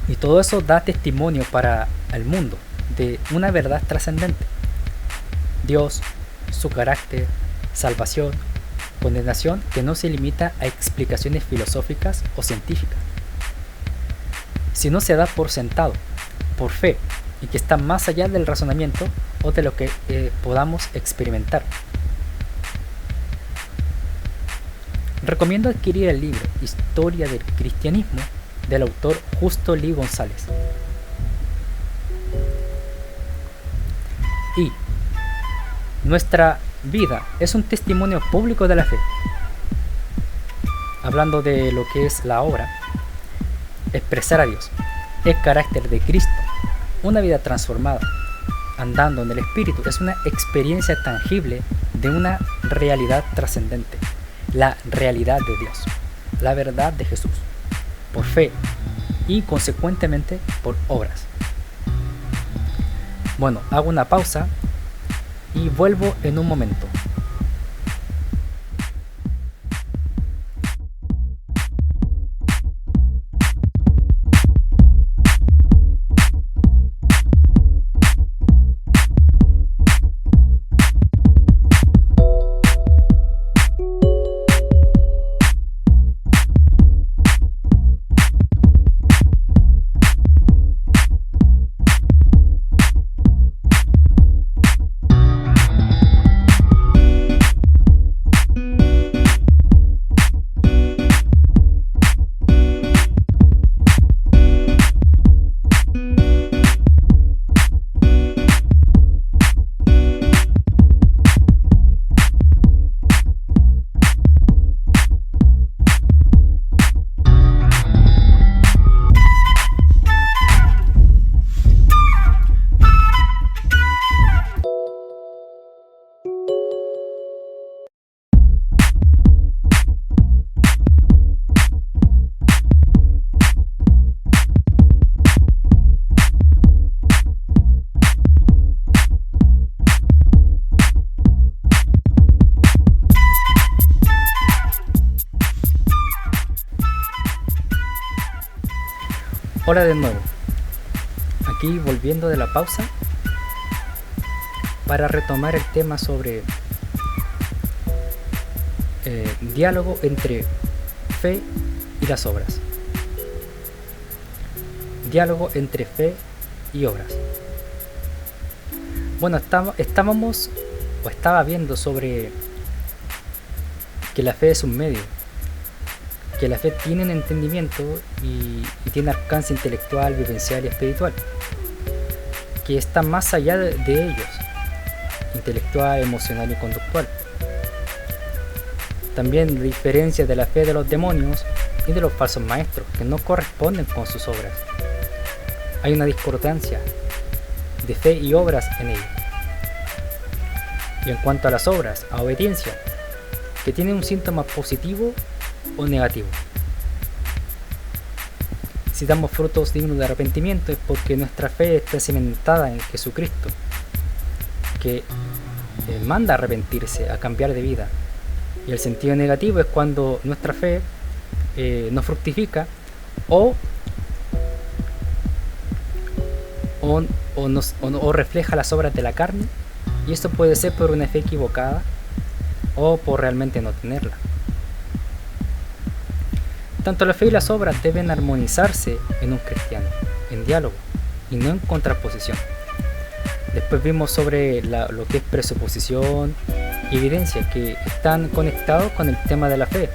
Y todo eso da testimonio para el mundo de una verdad trascendente. Dios, su carácter, salvación, condenación, que no se limita a explicaciones filosóficas o científicas, sino se da por sentado, por fe, y que está más allá del razonamiento o de lo que podamos experimentar. Recomiendo adquirir el libro Historia del Cristianismo del autor Justo Lee González. Y nuestra vida es un testimonio público de la fe. Hablando de lo que es la obra, expresar a Dios, el carácter de Cristo, una vida transformada, andando en el Espíritu, es una experiencia tangible de una realidad trascendente, la realidad de Dios, la verdad de Jesús, por fe y consecuentemente por obras. Bueno, hago una pausa y vuelvo en un momento. Hola de nuevo, aquí volviendo de la pausa para retomar el tema sobre diálogo entre fe y las obras. Diálogo entre fe y obras. Bueno, estaba viendo sobre que la fe es un medio, que la fe tiene un entendimiento y tiene alcance intelectual, vivencial y espiritual, que está más allá de ellos, intelectual, emocional y conductual. También diferencia de la fe de los demonios y de los falsos maestros, que no corresponden con sus obras. Hay una discordancia de fe y obras en ellos. Y en cuanto a las obras, a obediencia, que tiene un síntoma positivo o negativo. si damos frutos dignos de arrepentimiento es porque nuestra fe está cimentada en Jesucristo, que manda a arrepentirse, a cambiar de vida. Y el sentido negativo es cuando nuestra fe no fructifica o refleja las obras de la carne, y esto puede ser por una fe equivocada o por realmente no tenerla. Tanto la fe y las obras deben armonizarse en un cristiano, en diálogo y no en contraposición. Después vimos sobre lo que es presuposición y evidencia, que están conectados con el tema de la fe.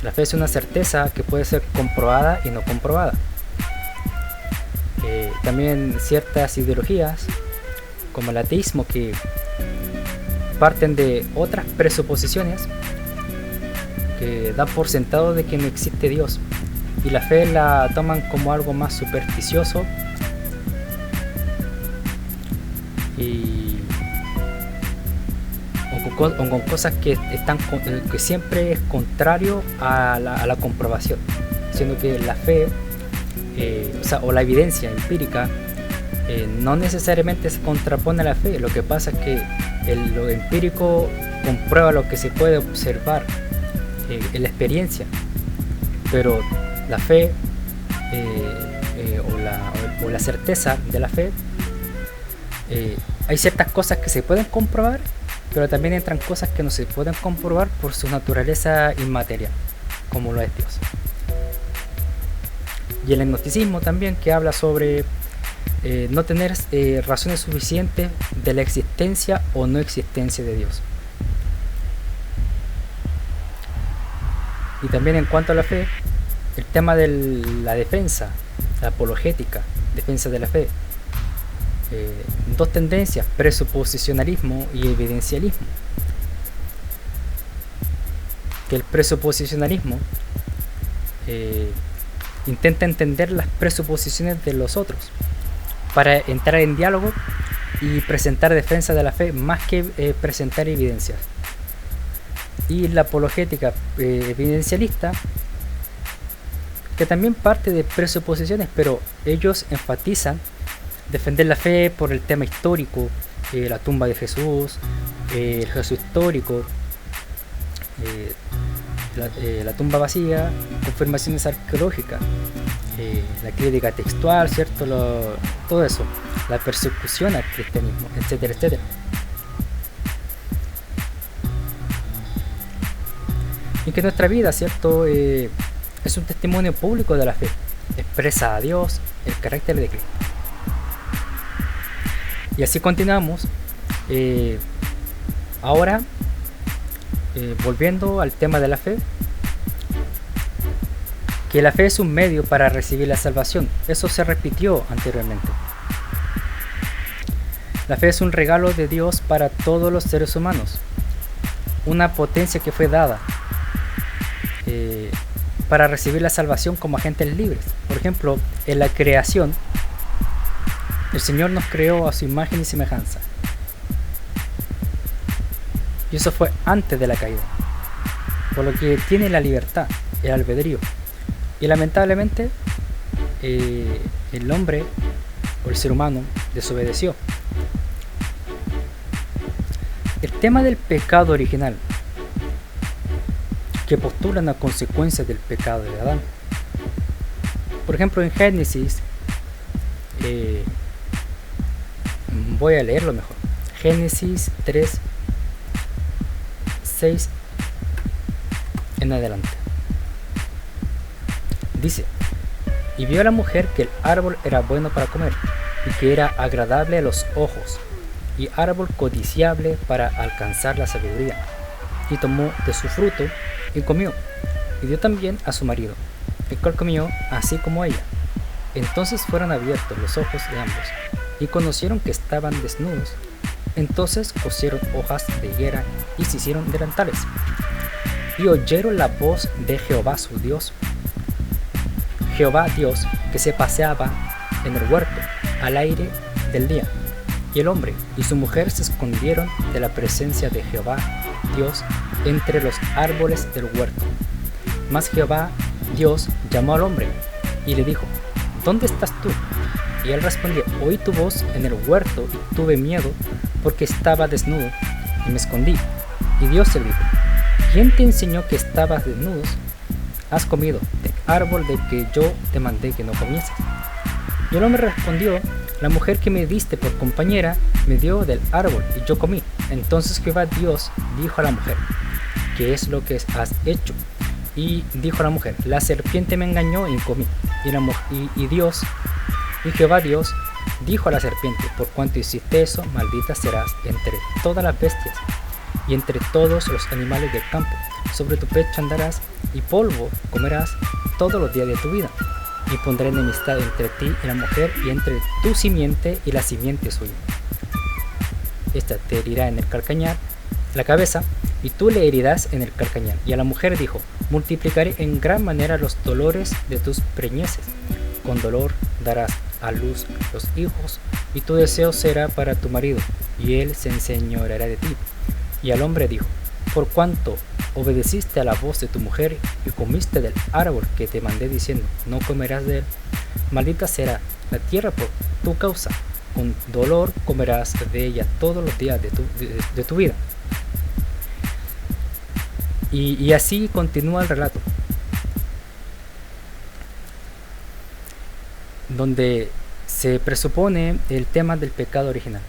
La fe es una certeza que puede ser comprobada y no comprobada. También ciertas ideologías, como el ateísmo, que parten de otras presuposiciones que dan por sentado de que no existe Dios, y la fe la toman como algo más supersticioso o con cosas que siempre es contrario a la comprobación, siendo que la fe o la evidencia empírica no necesariamente se contrapone a la fe. Lo que pasa es que lo empírico comprueba lo que se puede observar en la experiencia, pero la fe o la certeza de la fe, hay ciertas cosas que se pueden comprobar, pero también entran cosas que no se pueden comprobar por su naturaleza inmaterial, como lo es Dios. Y el gnosticismo también, que habla sobre no tener razones suficientes de la existencia o no existencia de Dios. Y también en cuanto a la fe, el tema de la defensa, la apologética, defensa de la fe. Dos tendencias, presuposicionalismo y evidencialismo. Que el presuposicionalismo intenta entender las presuposiciones de los otros para entrar en diálogo y presentar defensa de la fe más que presentar evidencias. Y la apologética evidencialista, que también parte de presuposiciones, pero ellos enfatizan defender la fe por el tema histórico, la tumba de Jesús, el Jesús histórico, la tumba vacía, confirmaciones arqueológicas, la crítica textual, ¿cierto? Todo eso, la persecución al cristianismo, etcétera, etcétera. Y que nuestra vida, ¿cierto? Es un testimonio público de la fe, expresa a Dios, el carácter de Cristo. Y así continuamos. Ahora, volviendo al tema de la fe, que la fe es un medio para recibir la salvación. Eso se repitió anteriormente. La fe es un regalo de Dios para todos los seres humanos, una potencia que fue dada para recibir la salvación como agentes libres. Por ejemplo, en la creación, el Señor nos creó a su imagen y semejanza, y eso fue antes de la caída, por lo que tiene la libertad, el albedrío. Y lamentablemente el hombre o el ser humano desobedeció. El tema del pecado original, que postulan a consecuencia del pecado de Adán. Por ejemplo, en Génesis, voy a leerlo mejor. Génesis 3, 6 en adelante. Dice: y vio la mujer que el árbol era bueno para comer, y que era agradable a los ojos, y árbol codiciable para alcanzar la sabiduría. Y tomó de su fruto y comió, y dio también a su marido, el cual comió así como ella. Entonces fueron abiertos los ojos de ambos, y conocieron que estaban desnudos. Entonces cosieron hojas de higuera y se hicieron delantales. Y oyeron la voz de Jehová su Dios, Jehová Dios, que se paseaba en el huerto al aire del día. Y el hombre y su mujer se escondieron de la presencia de Jehová Dios entre los árboles del huerto. Mas Jehová Dios llamó al hombre y le dijo: ¿dónde estás tú? Y él respondió: oí tu voz en el huerto y tuve miedo porque estaba desnudo y me escondí. Y Dios le dijo: ¿quién te enseñó que estabas desnudo? Has comido del árbol de que yo te mandé que no comieses. Y el hombre respondió: la mujer que me diste por compañera me dio del árbol y yo comí. Entonces Jehová Dios dijo a la mujer: ¿qué es lo que has hecho? Y dijo la mujer: la serpiente me engañó y comí. Y Jehová Dios dijo a la serpiente: por cuanto hiciste eso, maldita serás entre todas las bestias y entre todos los animales del campo. Sobre tu pecho andarás y polvo comerás todos los días de tu vida. Y pondré enemistad entre ti y la mujer, y entre tu simiente y la simiente suya. Esta te herirá en el calcañar, la cabeza, y tú le herirás en el calcañar. Y a la mujer dijo: multiplicaré en gran manera los dolores de tus preñeces. Con dolor darás a luz los hijos, y tu deseo será para tu marido, y él se enseñoreará de ti. Y al hombre dijo: por cuanto obedeciste a la voz de tu mujer y comiste del árbol que te mandé diciendo: no comerás de él, maldita será la tierra por tu causa, con dolor comerás de ella todos los días de tu vida. Y así continúa el relato, donde se presupone el tema del pecado original,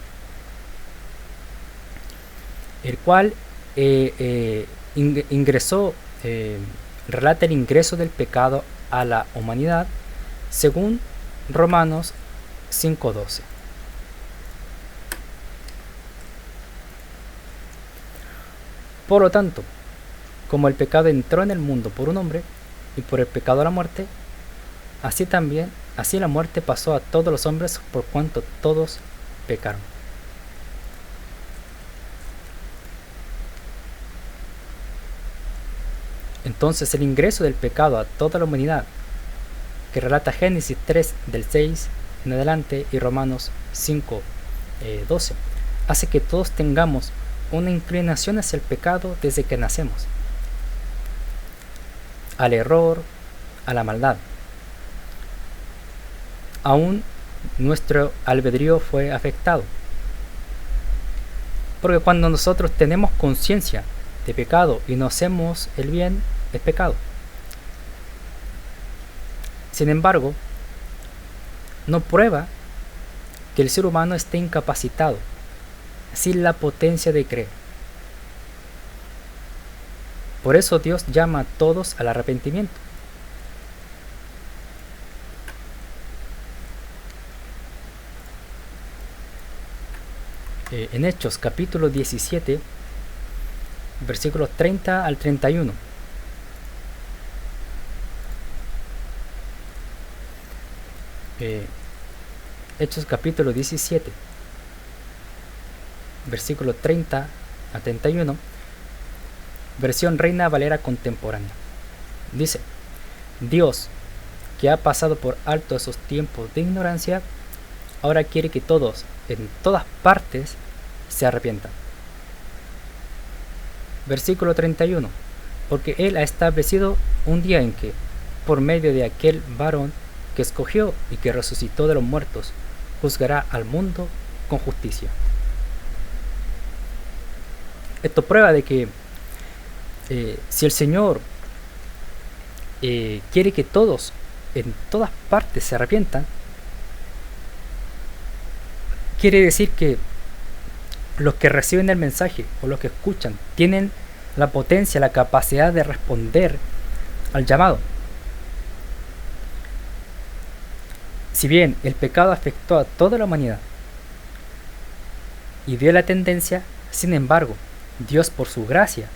el cual relata el ingreso del pecado a la humanidad según Romanos 5:12. Por lo tanto, como el pecado entró en el mundo por un hombre, y por el pecado la muerte, así la muerte pasó a todos los hombres por cuanto todos pecaron. Entonces el ingreso del pecado a toda la humanidad, que relata Génesis 3 del 6 en adelante y Romanos 5:12, hace que todos tengamos una inclinación hacia el pecado desde que nacemos, al error, a la maldad. Aún nuestro albedrío fue afectado, porque cuando nosotros tenemos conciencia de pecado y no hacemos el bien, es pecado. Sin embargo, no prueba que el ser humano esté incapacitado, sin la potencia de creer. Por eso Dios llama a todos al arrepentimiento. En Hechos capítulo 17, versículos 30 al 31. Hechos capítulo 17, versículo 30 a 31, versión Reina Valera contemporánea. Dice: Dios, que ha pasado por alto esos tiempos de ignorancia, ahora quiere que todos, en todas partes, se arrepientan. Versículo 31. Porque Él ha establecido un día en que, por medio de aquel varón que escogió y que resucitó de los muertos, juzgará al mundo con justicia. Esto prueba de que si el Señor quiere que todos, en todas partes, se arrepientan, quiere decir que los que reciben el mensaje o los que escuchan tienen la potencia, la capacidad de responder al llamado. Si bien el pecado afectó a toda la humanidad y dio la tendencia, sin embargo, Dios, por su gracia,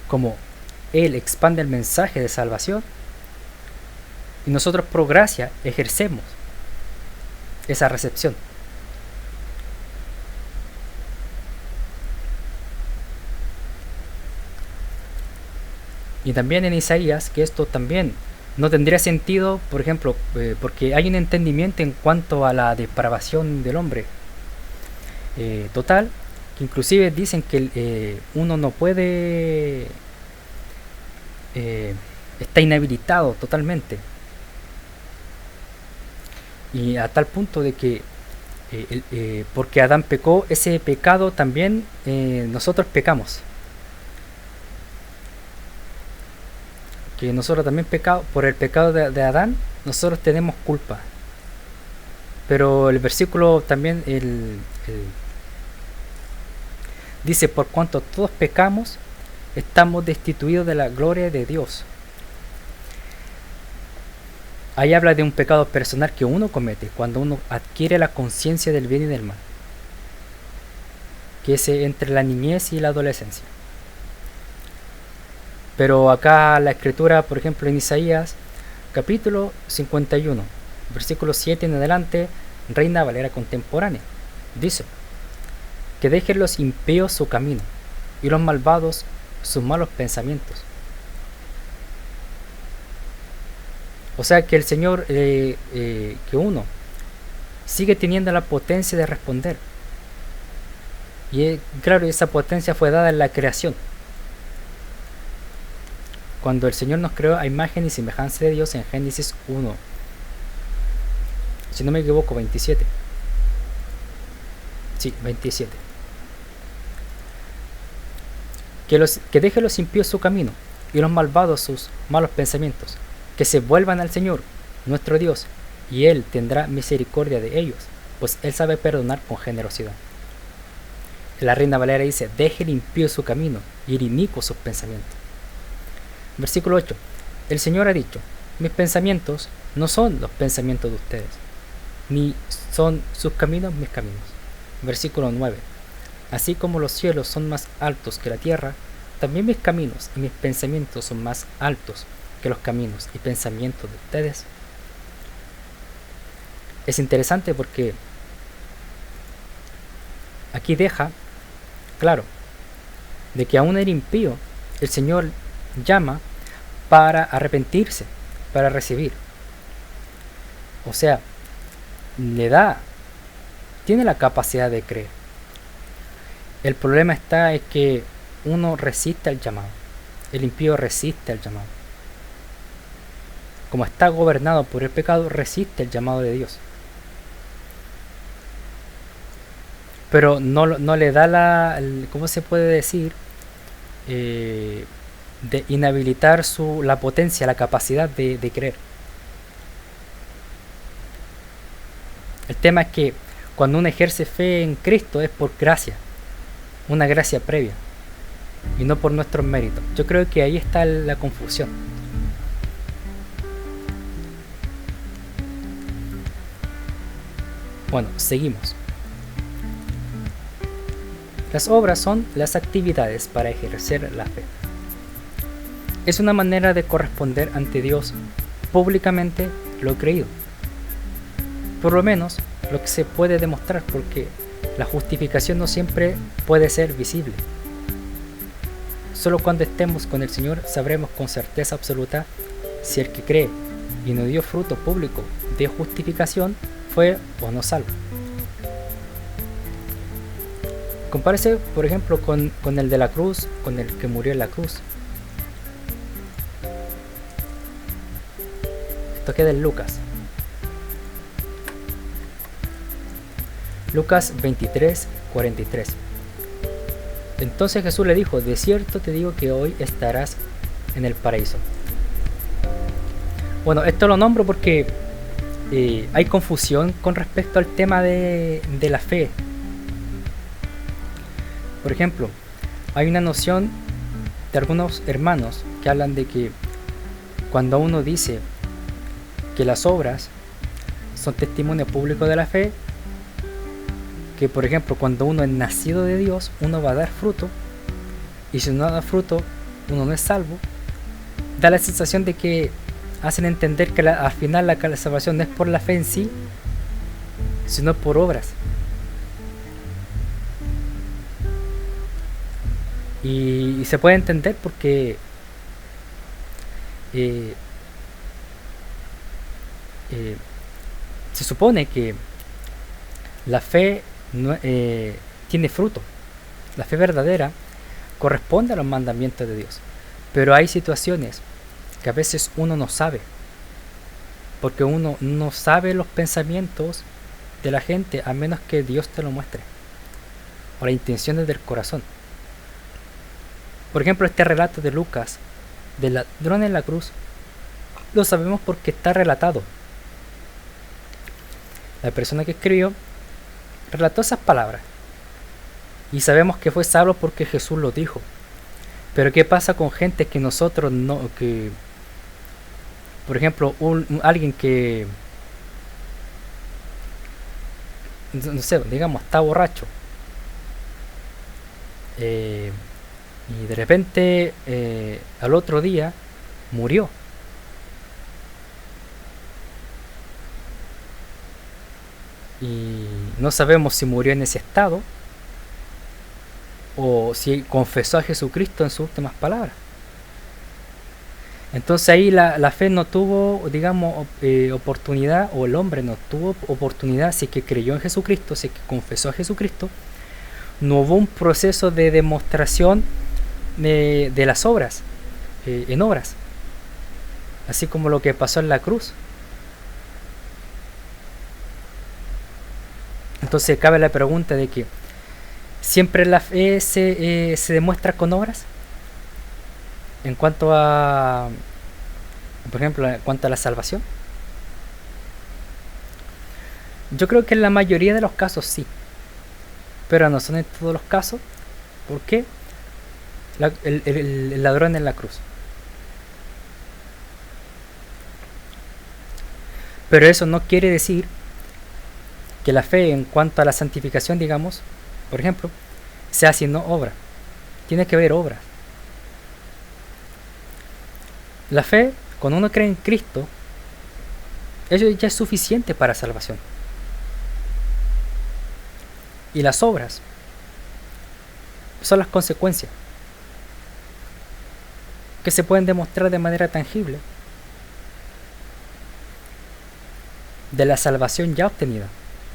como Él expande el mensaje de salvación, y nosotros por gracia ejercemos esa recepción. Y también en Isaías, que esto también no tendría sentido, por ejemplo, porque hay un entendimiento en cuanto a la depravación del hombre total, que inclusive dicen que uno no puede está inhabilitado totalmente. Y a tal punto de que porque Adán pecó, ese pecado también nosotros pecamos. Que nosotros también pecado, por el pecado de Adán, nosotros tenemos culpa. Pero el versículo también dice, por cuanto todos pecamos, estamos destituidos de la gloria de Dios. Ahí habla de un pecado personal que uno comete cuando uno adquiere la conciencia del bien y del mal, que es entre la niñez y la adolescencia. Pero acá la escritura, por ejemplo en Isaías capítulo 51, versículo 7 en adelante, Reina Valera contemporánea, dice: que dejen los impíos su camino y los malvados sus malos pensamientos. O sea que el Señor, que uno sigue teniendo la potencia de responder. Y claro, esa potencia fue dada en la creación. Cuando el Señor nos creó a imagen y semejanza de Dios en Génesis 1, si no me equivoco, 27. Sí, 27. Que deje los impíos su camino y los malvados sus malos pensamientos, que se vuelvan al Señor, nuestro Dios, y Él tendrá misericordia de ellos, pues Él sabe perdonar con generosidad. La Reina Valera dice: deje el impío su camino y el inicuo sus pensamientos. Versículo 8. El Señor ha dicho: mis pensamientos no son los pensamientos de ustedes, ni son sus caminos mis caminos. Versículo 9. Así como los cielos son más altos que la tierra, también mis caminos y mis pensamientos son más altos que los caminos y pensamientos de ustedes. Es interesante porque aquí deja claro de que aún el impío, el Señor llama para arrepentirse, para recibir. O sea, tiene la capacidad de creer. El problema es que uno resiste al llamado. El impío resiste al llamado. Como está gobernado por el pecado, resiste el llamado de Dios. Pero no le da ¿cómo se puede decir? De inhabilitar la potencia, la capacidad de creer. El tema es que cuando uno ejerce fe en Cristo es por gracia, una gracia previa, y no por nuestros méritos. Yo creo que ahí está la confusión. Bueno, seguimos. Las obras son las actividades para ejercer la fe. Es una manera de corresponder ante Dios públicamente lo creído. Por lo menos lo que se puede demostrar, porque la justificación no siempre puede ser visible. Solo cuando estemos con el Señor sabremos con certeza absoluta si el que cree y no dio fruto público de justificación fue o no salvo. Compárese, por ejemplo, con el de la cruz, con el que murió en la cruz. Esto queda en Lucas. Lucas 23, 43. Entonces Jesús le dijo: de cierto te digo que hoy estarás en el paraíso. Bueno, esto lo nombro porque hay confusión con respecto al tema de la fe. Por ejemplo, hay una noción de algunos hermanos que hablan de que cuando uno dice que las obras son testimonio público de la fe, que por ejemplo cuando uno es nacido de Dios, uno va a dar fruto, y si no da fruto, uno no es salvo. Da la sensación de que hacen entender que al final la salvación no es por la fe en sí, sino por obras. Y se puede entender porque se supone que la fe tiene fruto. La fe verdadera corresponde a los mandamientos de Dios. Pero hay situaciones que a veces uno no sabe, porque uno no sabe los pensamientos de la gente a menos que Dios te lo muestre, o las intenciones del corazón. Por ejemplo, este relato de Lucas del ladrón en la cruz, lo sabemos porque está relatado. La persona que escribió relató esas palabras y sabemos que fue salvo porque Jesús lo dijo. Pero ¿qué pasa con gente que nosotros no, que por ejemplo alguien que no sé, digamos está borracho y de repente al otro día murió? Y no sabemos si murió en ese estado o si confesó a Jesucristo en sus últimas palabras. Entonces ahí la fe no tuvo, digamos, oportunidad, o el hombre no tuvo oportunidad, si es que creyó en Jesucristo, si es que confesó a Jesucristo. No hubo un proceso de demostración de las obras, en obras, así como lo que pasó en la cruz. Entonces cabe la pregunta de que ¿siempre la fe se demuestra con obras? En cuanto a, por ejemplo, en cuanto a la salvación, yo creo que en la mayoría de los casos sí, pero no son en todos los casos. ¿Por qué? El ladrón en la cruz. Pero eso no quiere decir que la fe en cuanto a la santificación, digamos, por ejemplo, sea haciendo obra. Tiene que haber obra. La fe, cuando uno cree en Cristo, eso ya es suficiente para salvación. Y las obras son las consecuencias que se pueden demostrar de manera tangible de la salvación ya obtenida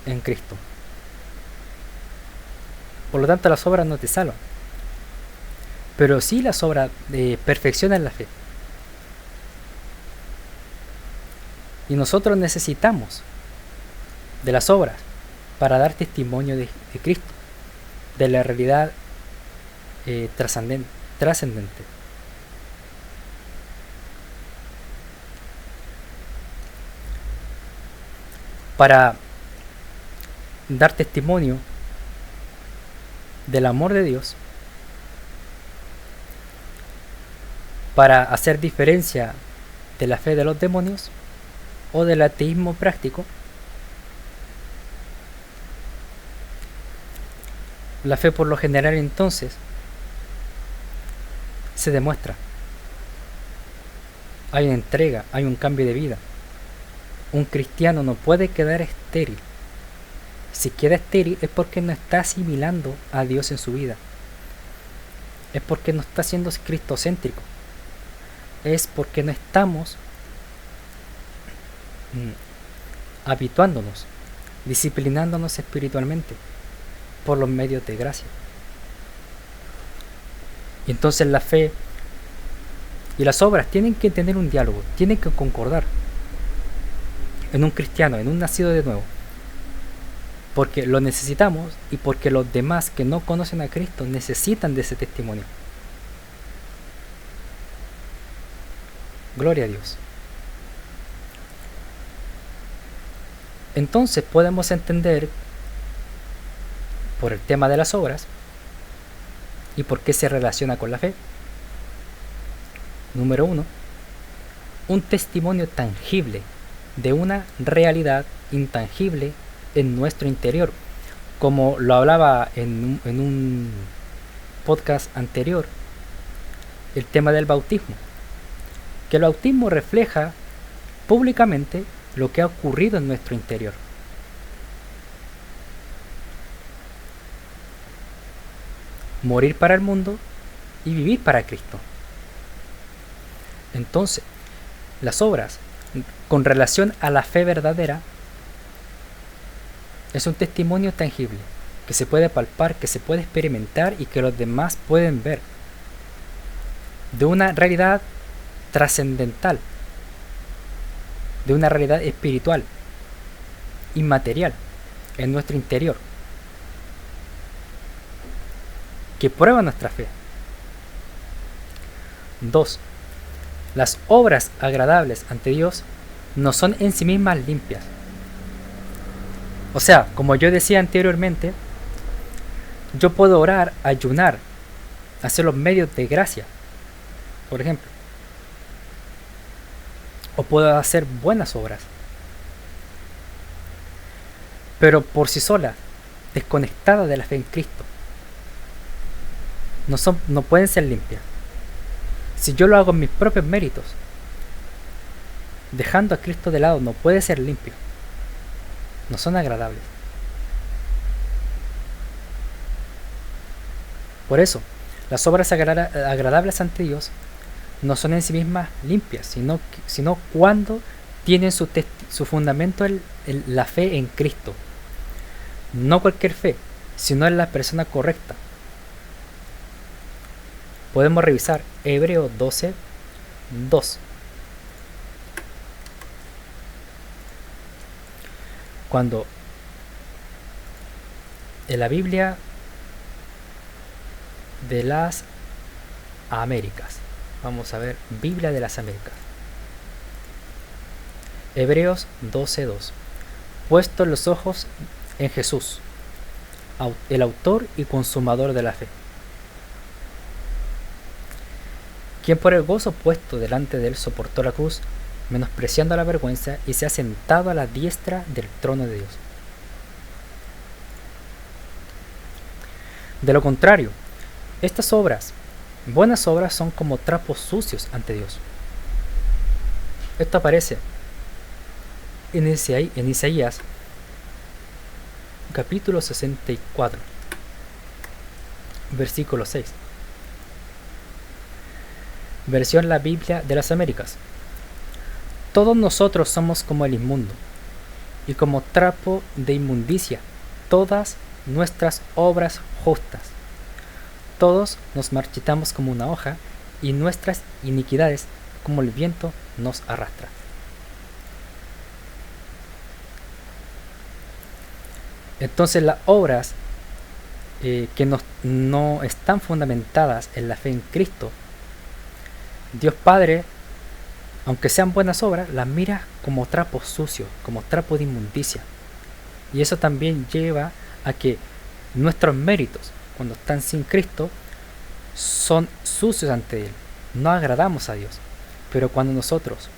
en Cristo. Por lo tanto, las obras no te salvan, pero sí las obras perfeccionan la fe. Y nosotros necesitamos de las obras para dar testimonio de Cristo, de la realidad trascendente. Para dar testimonio del amor de Dios, para hacer diferencia de la fe de los demonios o del ateísmo práctico, la fe por lo general entonces se demuestra. Hay una entrega, hay un cambio de vida. Un cristiano no puede quedar estéril. Si queda estéril es porque no está asimilando a Dios en su vida. Es porque no está siendo cristocéntrico. Es porque no estamos habituándonos, disciplinándonos espiritualmente por los medios de gracia. Y entonces la fe y las obras tienen que tener un diálogo, tienen que concordar en un cristiano, en un nacido de nuevo, porque lo necesitamos y porque los demás que no conocen a Cristo necesitan de ese testimonio. Gloria a Dios. Entonces podemos entender por el tema de las obras y por qué se relaciona con la fe. Número 1, un testimonio tangible de una realidad intangible en nuestro interior, como lo hablaba en un podcast anterior, el tema del bautismo, que el bautismo refleja públicamente lo que ha ocurrido en nuestro interior. Morir para el mundo y vivir para Cristo. Entonces, las obras con relación a la fe verdadera es un testimonio tangible que se puede palpar, que se puede experimentar y que los demás pueden ver. de una realidad trascendental, de una realidad espiritual, inmaterial, en nuestro interior, que prueba nuestra fe. 2. Las obras agradables ante Dios no son en sí mismas limpias. O sea, como yo decía anteriormente, yo puedo orar, ayunar, hacer los medios de gracia, por ejemplo. O puedo hacer buenas obras. Pero por sí solas, desconectadas de la fe en Cristo, no pueden ser limpias. Si yo lo hago en mis propios méritos, dejando a Cristo de lado, no puede ser limpio. No son agradables. Por eso, las obras agradables ante Dios no son en sí mismas limpias, sino cuando tienen su fundamento en la fe en Cristo. No cualquier fe, sino en la persona correcta. Podemos revisar Hebreos 12, 2. Cuando en la Biblia de las Américas, vamos a ver Biblia de las Américas, Hebreos 12, 2. Puestos los ojos en Jesús, el autor y consumador de la fe, quien por el gozo puesto delante de él soportó la cruz, menospreciando la vergüenza, y se ha sentado a la diestra del trono de Dios. De lo contrario, estas obras, buenas obras, son como trapos sucios ante Dios. Esto aparece en Isaías capítulo 64, versículo 6. Versión la Biblia de las Américas. Todos nosotros somos como el inmundo, y como trapo de inmundicia todas nuestras obras justas. Todos nos marchitamos como una hoja, y nuestras iniquidades como el viento nos arrastra. Entonces las obras que no están fundamentadas en la fe en Cristo, Dios Padre, aunque sean buenas obras, las mira como trapos sucios, como trapo de inmundicia. Y eso también lleva a que nuestros méritos, cuando están sin Cristo, son sucios ante Él. No agradamos a Dios. Pero cuando nosotros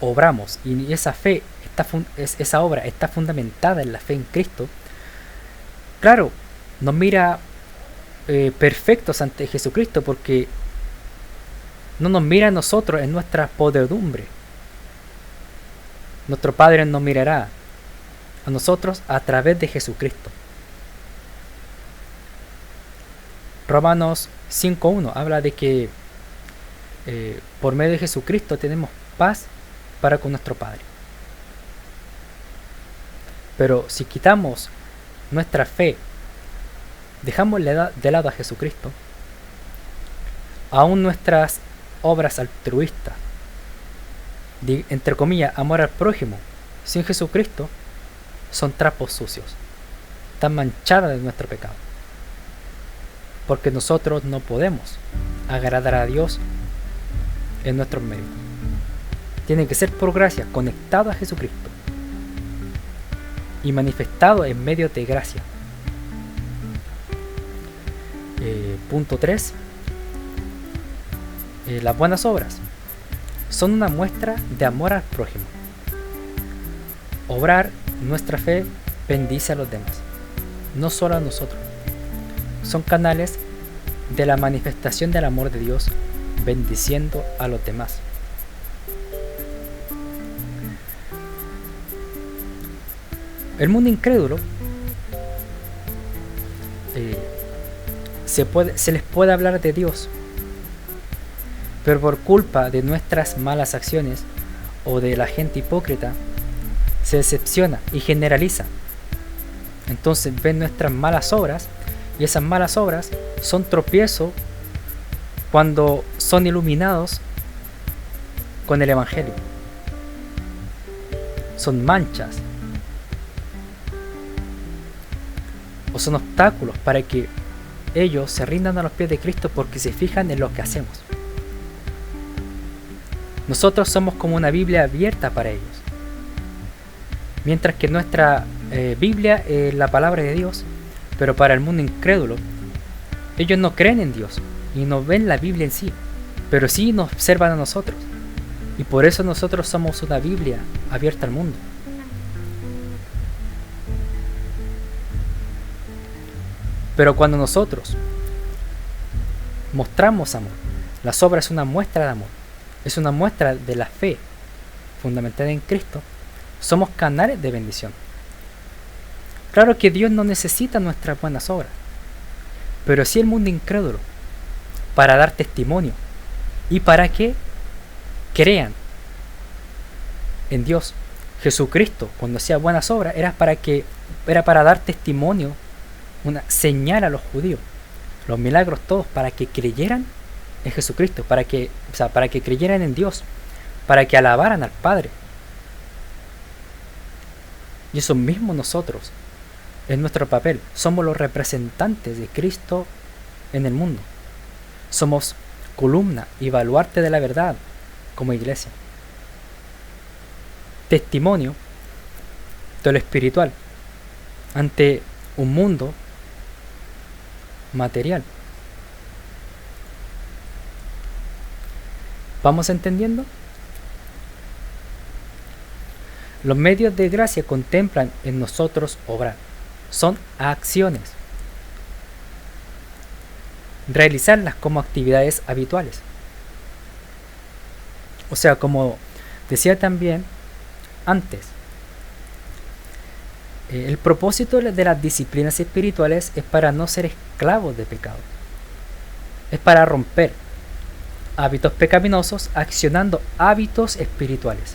obramos y esa fe, esa obra está fundamentada en la fe en Cristo, claro, nos mira perfectos ante Jesucristo, porque no nos mira a nosotros en nuestra podredumbre. Nuestro Padre nos mirará a nosotros a través de Jesucristo. Romanos 5.1 habla de que por medio de Jesucristo tenemos paz para con nuestro Padre. Pero si quitamos nuestra fe, dejamos de lado a Jesucristo, aún nuestras obras altruistas, entre comillas, amor al prójimo, sin Jesucristo, son trapos sucios, están manchadas de nuestro pecado. Porque nosotros no podemos agradar a Dios en nuestros méritos. Tiene que ser por gracia, conectado a Jesucristo y manifestado en medio de gracia. Punto 3. Las buenas obras son una muestra de amor al prójimo. Obrar nuestra fe bendice a los demás, no solo a nosotros. Son canales de la manifestación del amor de Dios, bendiciendo a los demás. El mundo incrédulo se les puede hablar de Dios, pero por culpa de nuestras malas acciones o de la gente hipócrita se decepciona y generaliza. Entonces ven nuestras malas obras, y esas malas obras son tropiezo cuando son iluminados con el Evangelio. Son manchas o son obstáculos para que ellos se rindan a los pies de Cristo porque se fijan en lo que hacemos. Nosotros somos como una Biblia abierta para ellos. Mientras que nuestra Biblia es la palabra de Dios, pero para el mundo incrédulo, ellos no creen en Dios y no ven la Biblia en sí, pero sí nos observan a nosotros. Y por eso nosotros somos una Biblia abierta al mundo. Pero cuando nosotros mostramos amor, la obra es una muestra de amor, es una muestra de la fe fundamentada en Cristo, somos canales de bendición. Claro que Dios no necesita nuestras buenas obras, pero sí el mundo incrédulo, para dar testimonio y para que crean en Dios. Jesucristo, cuando hacía buenas obras, era para dar testimonio, una señal a los judíos. Los milagros todos para que creyeran en Jesucristo, para que creyeran en Dios, para que alabaran al Padre. Y eso mismo nosotros, es nuestro papel. Somos los representantes de Cristo en el mundo. Somos columna y baluarte de la verdad como iglesia. Testimonio de lo espiritual ante un mundo material. ¿Vamos entendiendo? Los medios de gracia contemplan en nosotros obrar. Son acciones. Realizarlas como actividades habituales. O sea, como decía también antes, el propósito de las disciplinas espirituales es para no ser esclavos de pecado. Es para romper hábitos pecaminosos accionando hábitos espirituales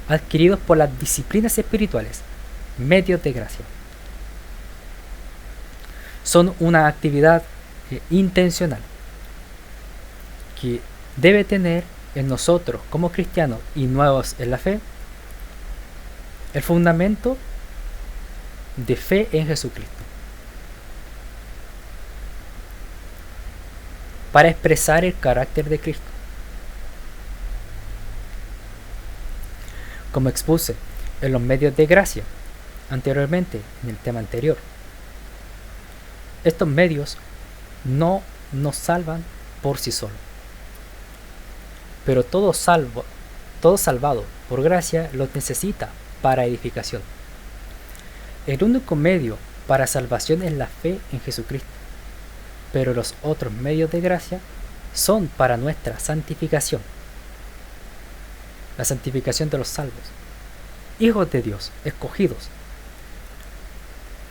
adquiridos por las disciplinas espirituales, medios de gracia. Son una actividad intencional que debe tener en nosotros como cristianos y nuevos en la fe el fundamento de fe en Jesucristo, para expresar el carácter de Cristo. Como expuse en los medios de gracia anteriormente, en el tema anterior, estos medios no nos salvan por sí solos, pero todo salvado por gracia los necesita para edificación. El único medio para salvación es la fe en Jesucristo, pero los otros medios de gracia son para nuestra santificación, la santificación de los salvos, hijos de Dios, escogidos,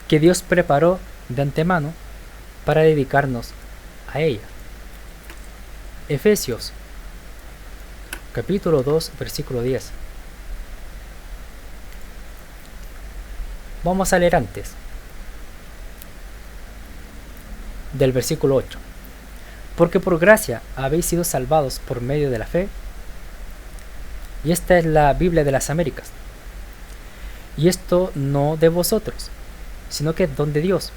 que Dios preparó de antemano para dedicarnos a ella. Efesios capítulo 2, versículo 10. Vamos a leer antes del versículo 8. Porque por gracia habéis sido salvados por medio de la fe. Y esta es la Biblia de las Américas. Y esto no de vosotros, sino que es don de Dios.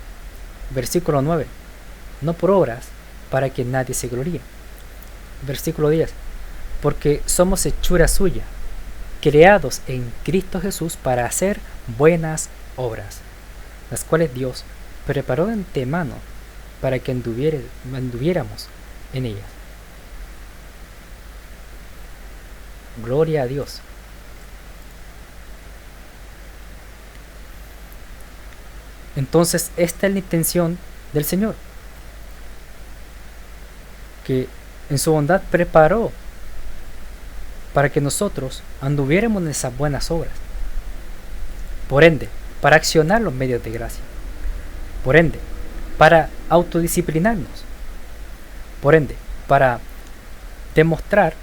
Versículo 9. No por obras, para que nadie se gloríe. Versículo 10. Porque somos hechura suya, creados en Cristo Jesús para hacer buenas obras, las cuales Dios preparó de antemano para que anduviéramos en ellas. Gloria a Dios. Entonces esta es la intención del Señor, que en su bondad preparó para que nosotros anduviéramos en esas buenas obras. Por ende, para accionar los medios de gracia. Por ende, para autodisciplinarnos. Por ende, para demostrar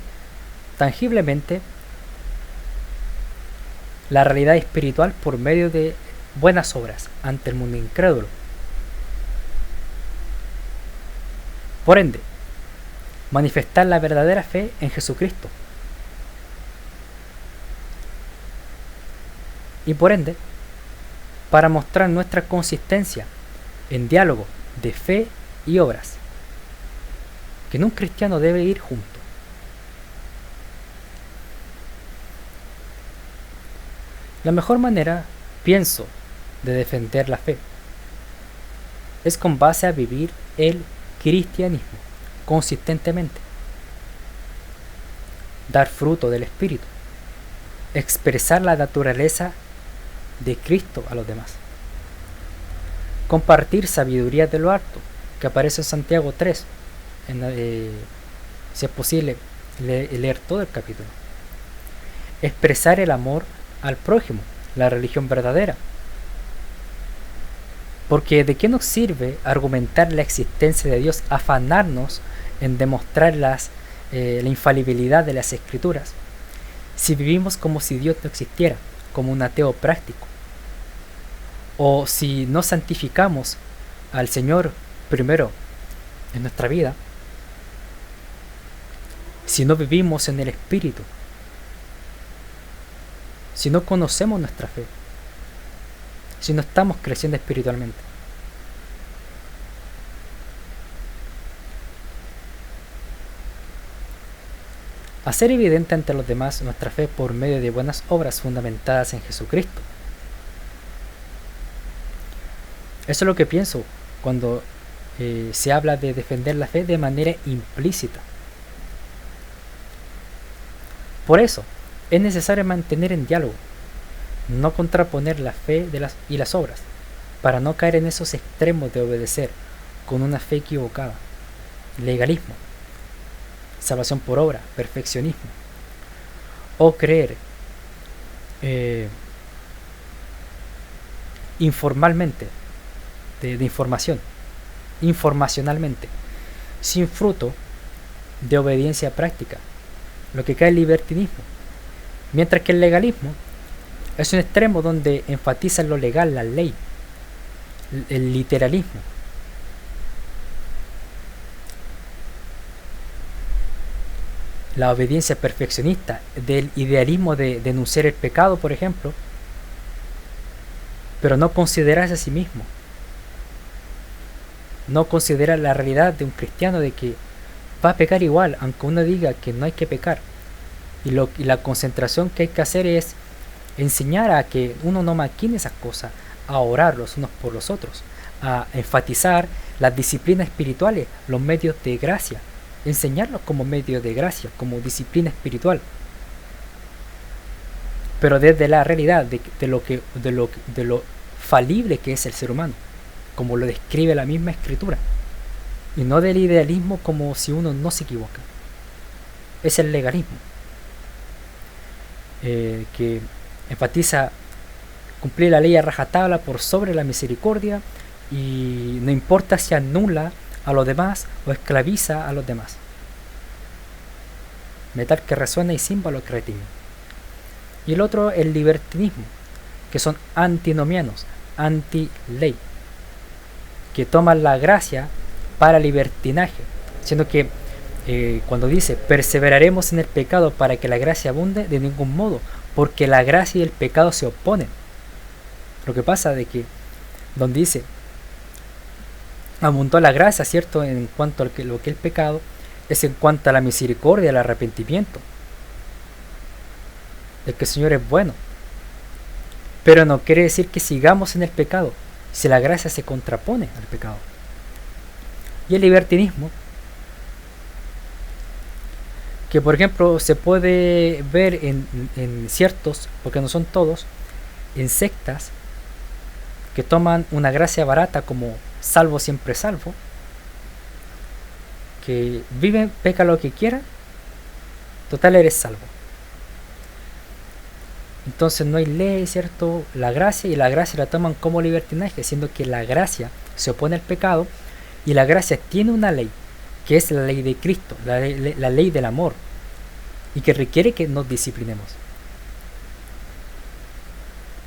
tangiblemente la realidad espiritual por medio de buenas obras ante el mundo incrédulo. Por ende, manifestar la verdadera fe en Jesucristo. Y por ende, para mostrar nuestra consistencia en diálogo de fe y obras, que en un cristiano debe ir junto. La mejor manera, pienso, de defender la fe es con base a vivir el cristianismo consistentemente, dar fruto del Espíritu, expresar la naturaleza de Cristo a los demás, compartir sabiduría de lo alto, que aparece en Santiago 3, si es posible leer todo el capítulo, expresar el amor al prójimo, la religión verdadera. Porque ¿de qué nos sirve argumentar la existencia de Dios, afanarnos en demostrar la infalibilidad de las Escrituras, si vivimos como si Dios no existiera, como un ateo práctico? O si no santificamos al Señor primero en nuestra vida, si no vivimos en el Espíritu, si no conocemos nuestra fe, si no estamos creciendo espiritualmente. Hacer evidente ante los demás nuestra fe por medio de buenas obras fundamentadas en Jesucristo. Eso es lo que pienso cuando se habla de defender la fe de manera implícita. Por eso, es necesario mantener en diálogo, no contraponer la fe y las obras, para no caer en esos extremos de obedecer con una fe equivocada, legalismo, salvación por obra, perfeccionismo, o creer informalmente, de información, informacionalmente, sin fruto de obediencia práctica, lo que cae en libertinismo. Mientras que el legalismo es un extremo donde enfatiza lo legal, la ley, el literalismo. La obediencia perfeccionista, del idealismo de denunciar el pecado, por ejemplo, pero no considerarse a sí mismo. No considerar la realidad de un cristiano de que va a pecar igual, aunque uno diga que no hay que pecar. Y la concentración que hay que hacer es enseñar a que uno no maquine esas cosas, a orar los unos por los otros, a enfatizar las disciplinas espirituales, los medios de gracia, enseñarlos como medios de gracia, como disciplina espiritual, pero desde la realidad de lo falible que es el ser humano, como lo describe la misma Escritura, y no del idealismo como si uno no se equivoca. Es el legalismo que enfatiza cumplir la ley a rajatabla por sobre la misericordia, y no importa si anula a los demás o esclaviza a los demás. Metal que resuena y símbolo cretino. Y el otro, el libertinismo, que son antinomianos, anti-ley, que toman la gracia para libertinaje, siendo que cuando dice perseveraremos en el pecado para que la gracia abunde, de ningún modo, porque la gracia y el pecado se oponen. Lo que pasa de que donde dice abundó la gracia, ¿cierto?, en cuanto a lo que es el pecado, es en cuanto a la misericordia, al arrepentimiento, de que el Señor es bueno, pero no quiere decir que sigamos en el pecado si la gracia se contrapone al pecado. Y el libertinismo, que por ejemplo se puede ver en ciertos, porque no son todos, en sectas que toman una gracia barata como salvo siempre salvo, que vive, peca lo que quiera, total eres salvo. Entonces no hay ley, ¿cierto? La gracia, y la gracia la toman como libertinaje, siendo que la gracia se opone al pecado, y la gracia tiene una ley, que es la ley de Cristo, la ley del amor, y que requiere que nos disciplinemos.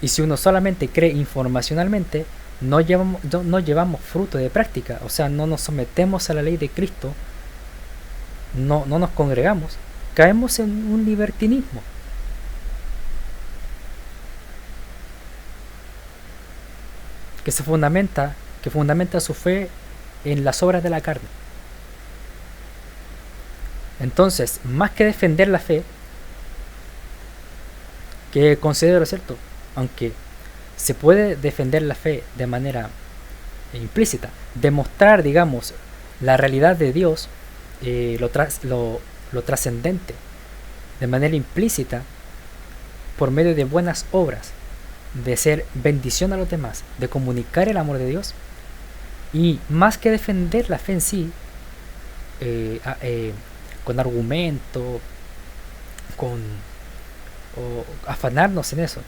Y si uno solamente cree informacionalmente, no llevamos fruto de práctica, o sea, no nos sometemos a la ley de Cristo no nos congregamos, caemos en un libertinismo. Que fundamenta su fe en las obras de la carne. Entonces, más que defender la fe, que considero cierto, aunque se puede defender la fe de manera implícita, demostrar, digamos, la realidad de Dios, lo trascendente, de manera implícita, por medio de buenas obras, de ser bendición a los demás, de comunicar el amor de Dios, y más que defender la fe en sí, con argumento, o afanarnos en eso,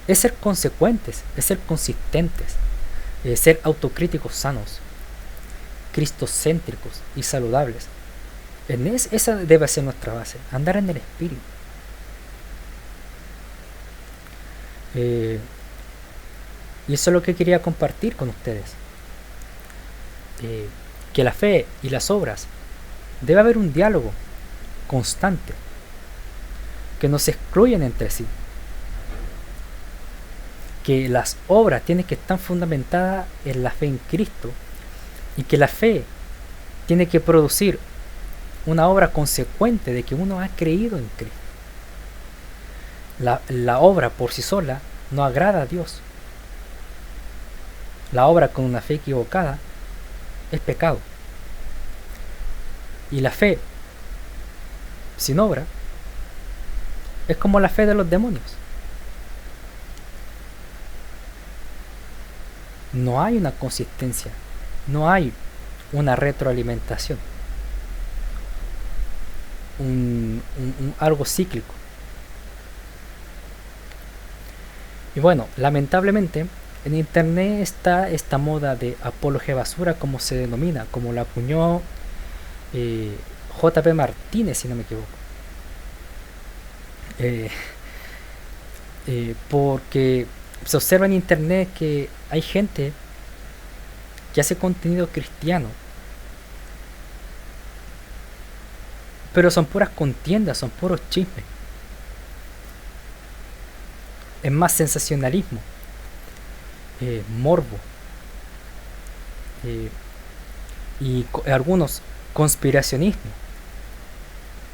es ser consecuentes, es ser consistentes, ser autocríticos sanos, cristocéntricos y saludables. Esa debe ser nuestra base, andar en el espíritu. Y eso es lo que quería compartir con ustedes, que la fe y las obras debe haber un diálogo constante, que no se excluyen entre sí, que las obras tienen que estar fundamentadas en la fe en Cristo, y que la fe tiene que producir una obra consecuente de que uno ha creído en Cristo. La obra por sí sola no agrada a Dios. La obra con una fe equivocada es pecado. Y la fe sin obra es como la fe de los demonios. No hay una consistencia, no hay una retroalimentación, algo cíclico. Y bueno, lamentablemente en internet está esta moda de apología basura, como se denomina, como la acuñó J.P. Martínez, si no me equivoco. Porque se observa en internet que hay gente que hace contenido cristiano, pero son puras contiendas, son puros chismes. Es más sensacionalismo, morbo, y algunos conspiracionismo,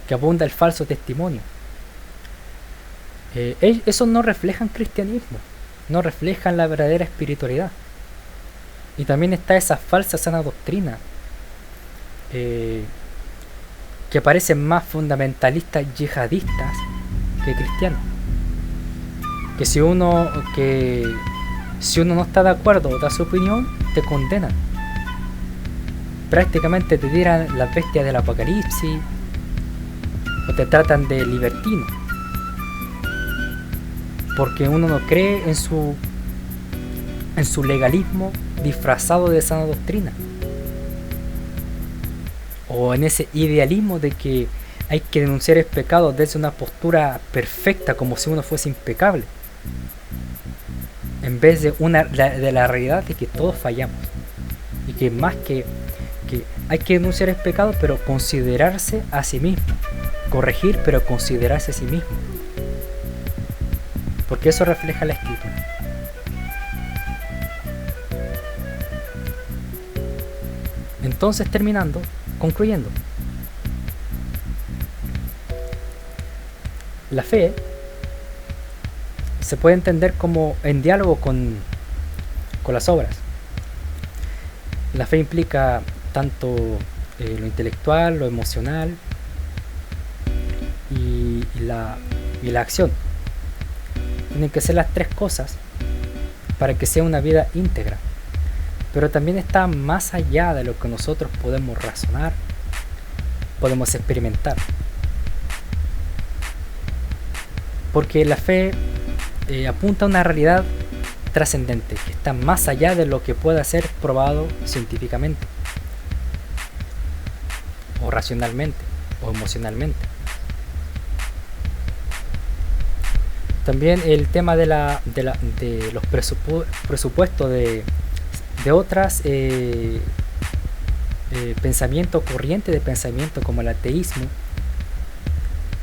que abunda el falso testimonio. Eso no reflejan cristianismo, no reflejan la verdadera espiritualidad. Y también está esa falsa sana doctrina, que parecen más fundamentalistas yihadistas que cristianos. Que si uno no está de acuerdo o da su opinión, te condenan. Prácticamente te tiran las bestias del apocalipsis, o te tratan de libertino, porque uno no cree en su legalismo disfrazado de sana doctrina, o en ese idealismo de que hay que denunciar el pecado desde una postura perfecta, como si uno fuese impecable, en vez de la realidad de que todos fallamos, y que más que hay que denunciar el pecado, pero considerarse a sí mismo, corregir, pero considerarse a sí mismo, porque eso refleja la escritura. Entonces, concluyendo, la fe se puede entender como en diálogo con las obras. La fe implica tanto lo intelectual, lo emocional y la acción. Tienen que ser las tres cosas para que sea una vida íntegra. Pero también está más allá de lo que nosotros podemos razonar, podemos experimentar. Porque la fe apunta a una realidad trascendente, que está más allá de lo que pueda ser probado científicamente, o racionalmente, o emocionalmente. También el tema de los presupuestos de otras pensamiento, corriente de pensamiento como el ateísmo,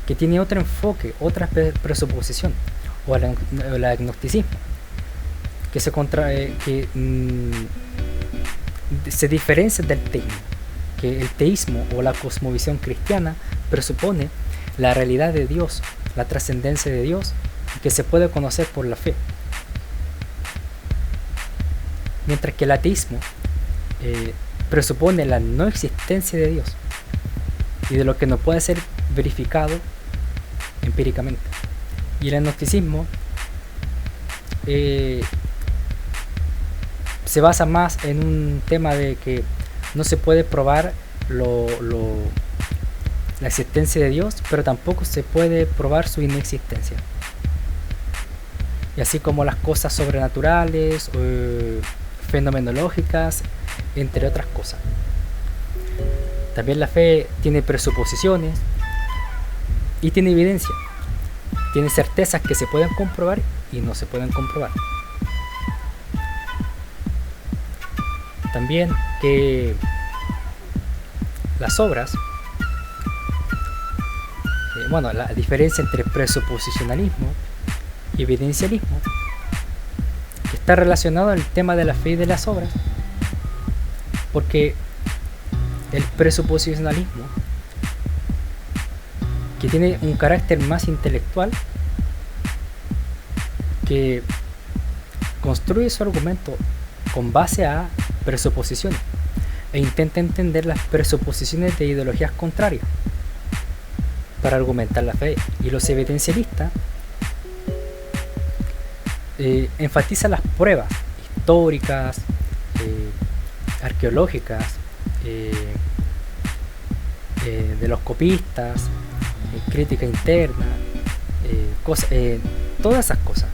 que tiene otro enfoque, otra presuposición, o el agnosticismo, que se diferencia del teísmo, que el teísmo o la cosmovisión cristiana presupone la realidad de Dios, la trascendencia de Dios, que se puede conocer por la fe, mientras que el ateísmo presupone la no existencia de Dios y de lo que no puede ser verificado empíricamente. Y el agnosticismo se basa más en un tema de que no se puede probar la existencia de Dios, pero tampoco se puede probar su inexistencia. Y así como las cosas sobrenaturales, fenomenológicas, entre otras cosas. También la fe tiene presuposiciones y tiene evidencia. Tiene certezas que se pueden comprobar y no se pueden comprobar. También que las obras, la diferencia entre presuposicionalismo y evidencialismo, que está relacionado al tema de la fe y de las obras, porque el presuposicionalismo, que tiene un carácter más intelectual, que construye su argumento con base a presuposiciones e intenta entender las presuposiciones de ideologías contrarias para argumentar la fe. Y los evidencialistas enfatizan las pruebas históricas, arqueológicas, de los copistas, crítica interna, todas esas cosas.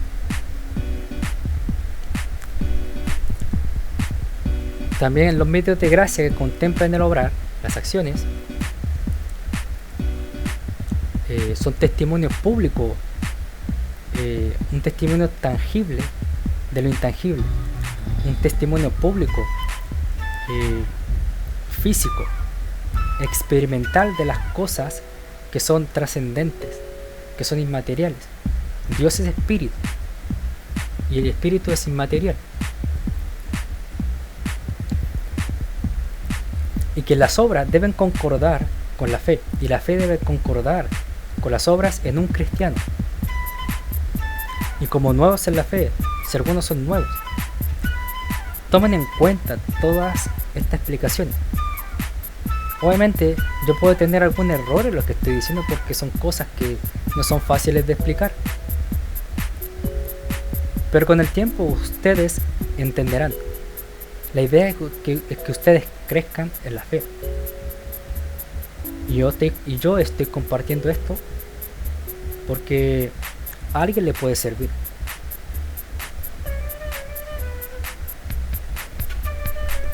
También los medios de gracia que contemplan el obrar, las acciones, son testimonios públicos, un testimonio tangible de lo intangible, un testimonio público, físico, experimental de las cosas que son trascendentes, que son inmateriales. Dios es espíritu y el espíritu es inmaterial. Y que las obras deben concordar con la fe, y la fe debe concordar con las obras en un cristiano. Y como nuevos en la fe, si algunos son nuevos, tomen en cuenta todas estas explicaciones. Obviamente yo puedo tener algún error en lo que estoy diciendo porque son cosas que no son fáciles de explicar, pero con el tiempo ustedes entenderán. La idea es que ustedes crezcan en la fe. Y yo estoy compartiendo esto porque a alguien le puede servir.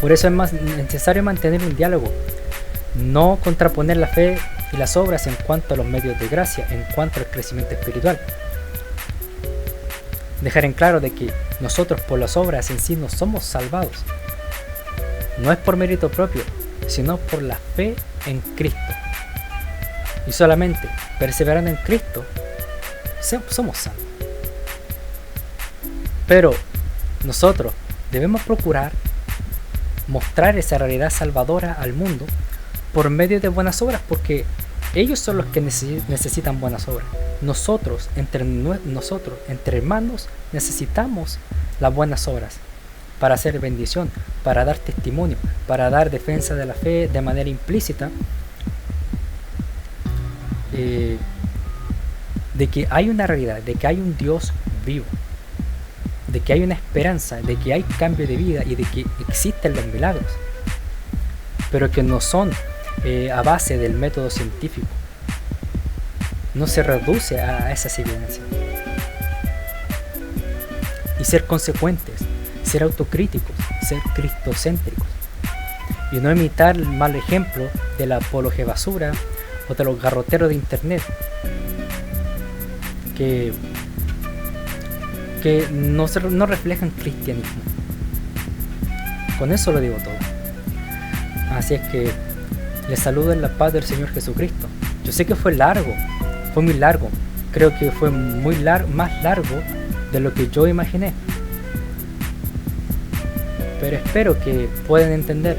Por eso es más necesario mantener un diálogo, no contraponer la fe y las obras en cuanto a los medios de gracia, en cuanto al crecimiento espiritual. Dejar en claro de que nosotros por las obras en sí no somos salvados. No es por mérito propio, sino por la fe en Cristo. Y solamente perseverando en Cristo somos salvos. Pero nosotros debemos procurar mostrar esa realidad salvadora al mundo por medio de buenas obras, porque ellos son los que necesitan buenas obras. Nosotros, entre hermanos, necesitamos las buenas obras para hacer bendición, para dar testimonio, para dar defensa de la fe de manera implícita, de que hay una realidad, de que hay un Dios vivo, de que hay una esperanza, de que hay cambio de vida y de que existen los milagros, pero que no son a base del método científico. No se reduce a esas evidencias. Y ser consecuentes, ser autocríticos, ser cristocéntricos, y no imitar el mal ejemplo de la apología basura o de los garroteros de internet que no reflejan cristianismo. Con eso lo digo todo. Así es que les saludo en la paz del Señor Jesucristo. Yo sé que fue largo, fue muy largo. Creo que fue más largo de lo que yo imaginé. Pero espero que puedan entender.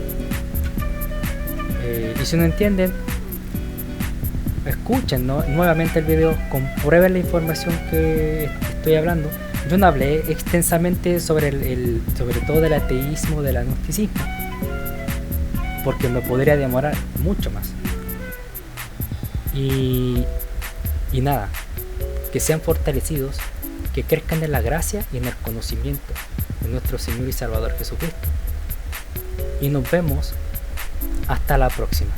Y si no entienden, escuchen, ¿no?, nuevamente el video, comprueben la información que estoy hablando. Yo no hablé extensamente sobre sobre todo del ateísmo, del agnosticismo, porque me podría demorar mucho más. Y nada, que sean fortalecidos, que crezcan en la gracia y en el conocimiento de nuestro Señor y Salvador Jesucristo. Y nos vemos hasta la próxima.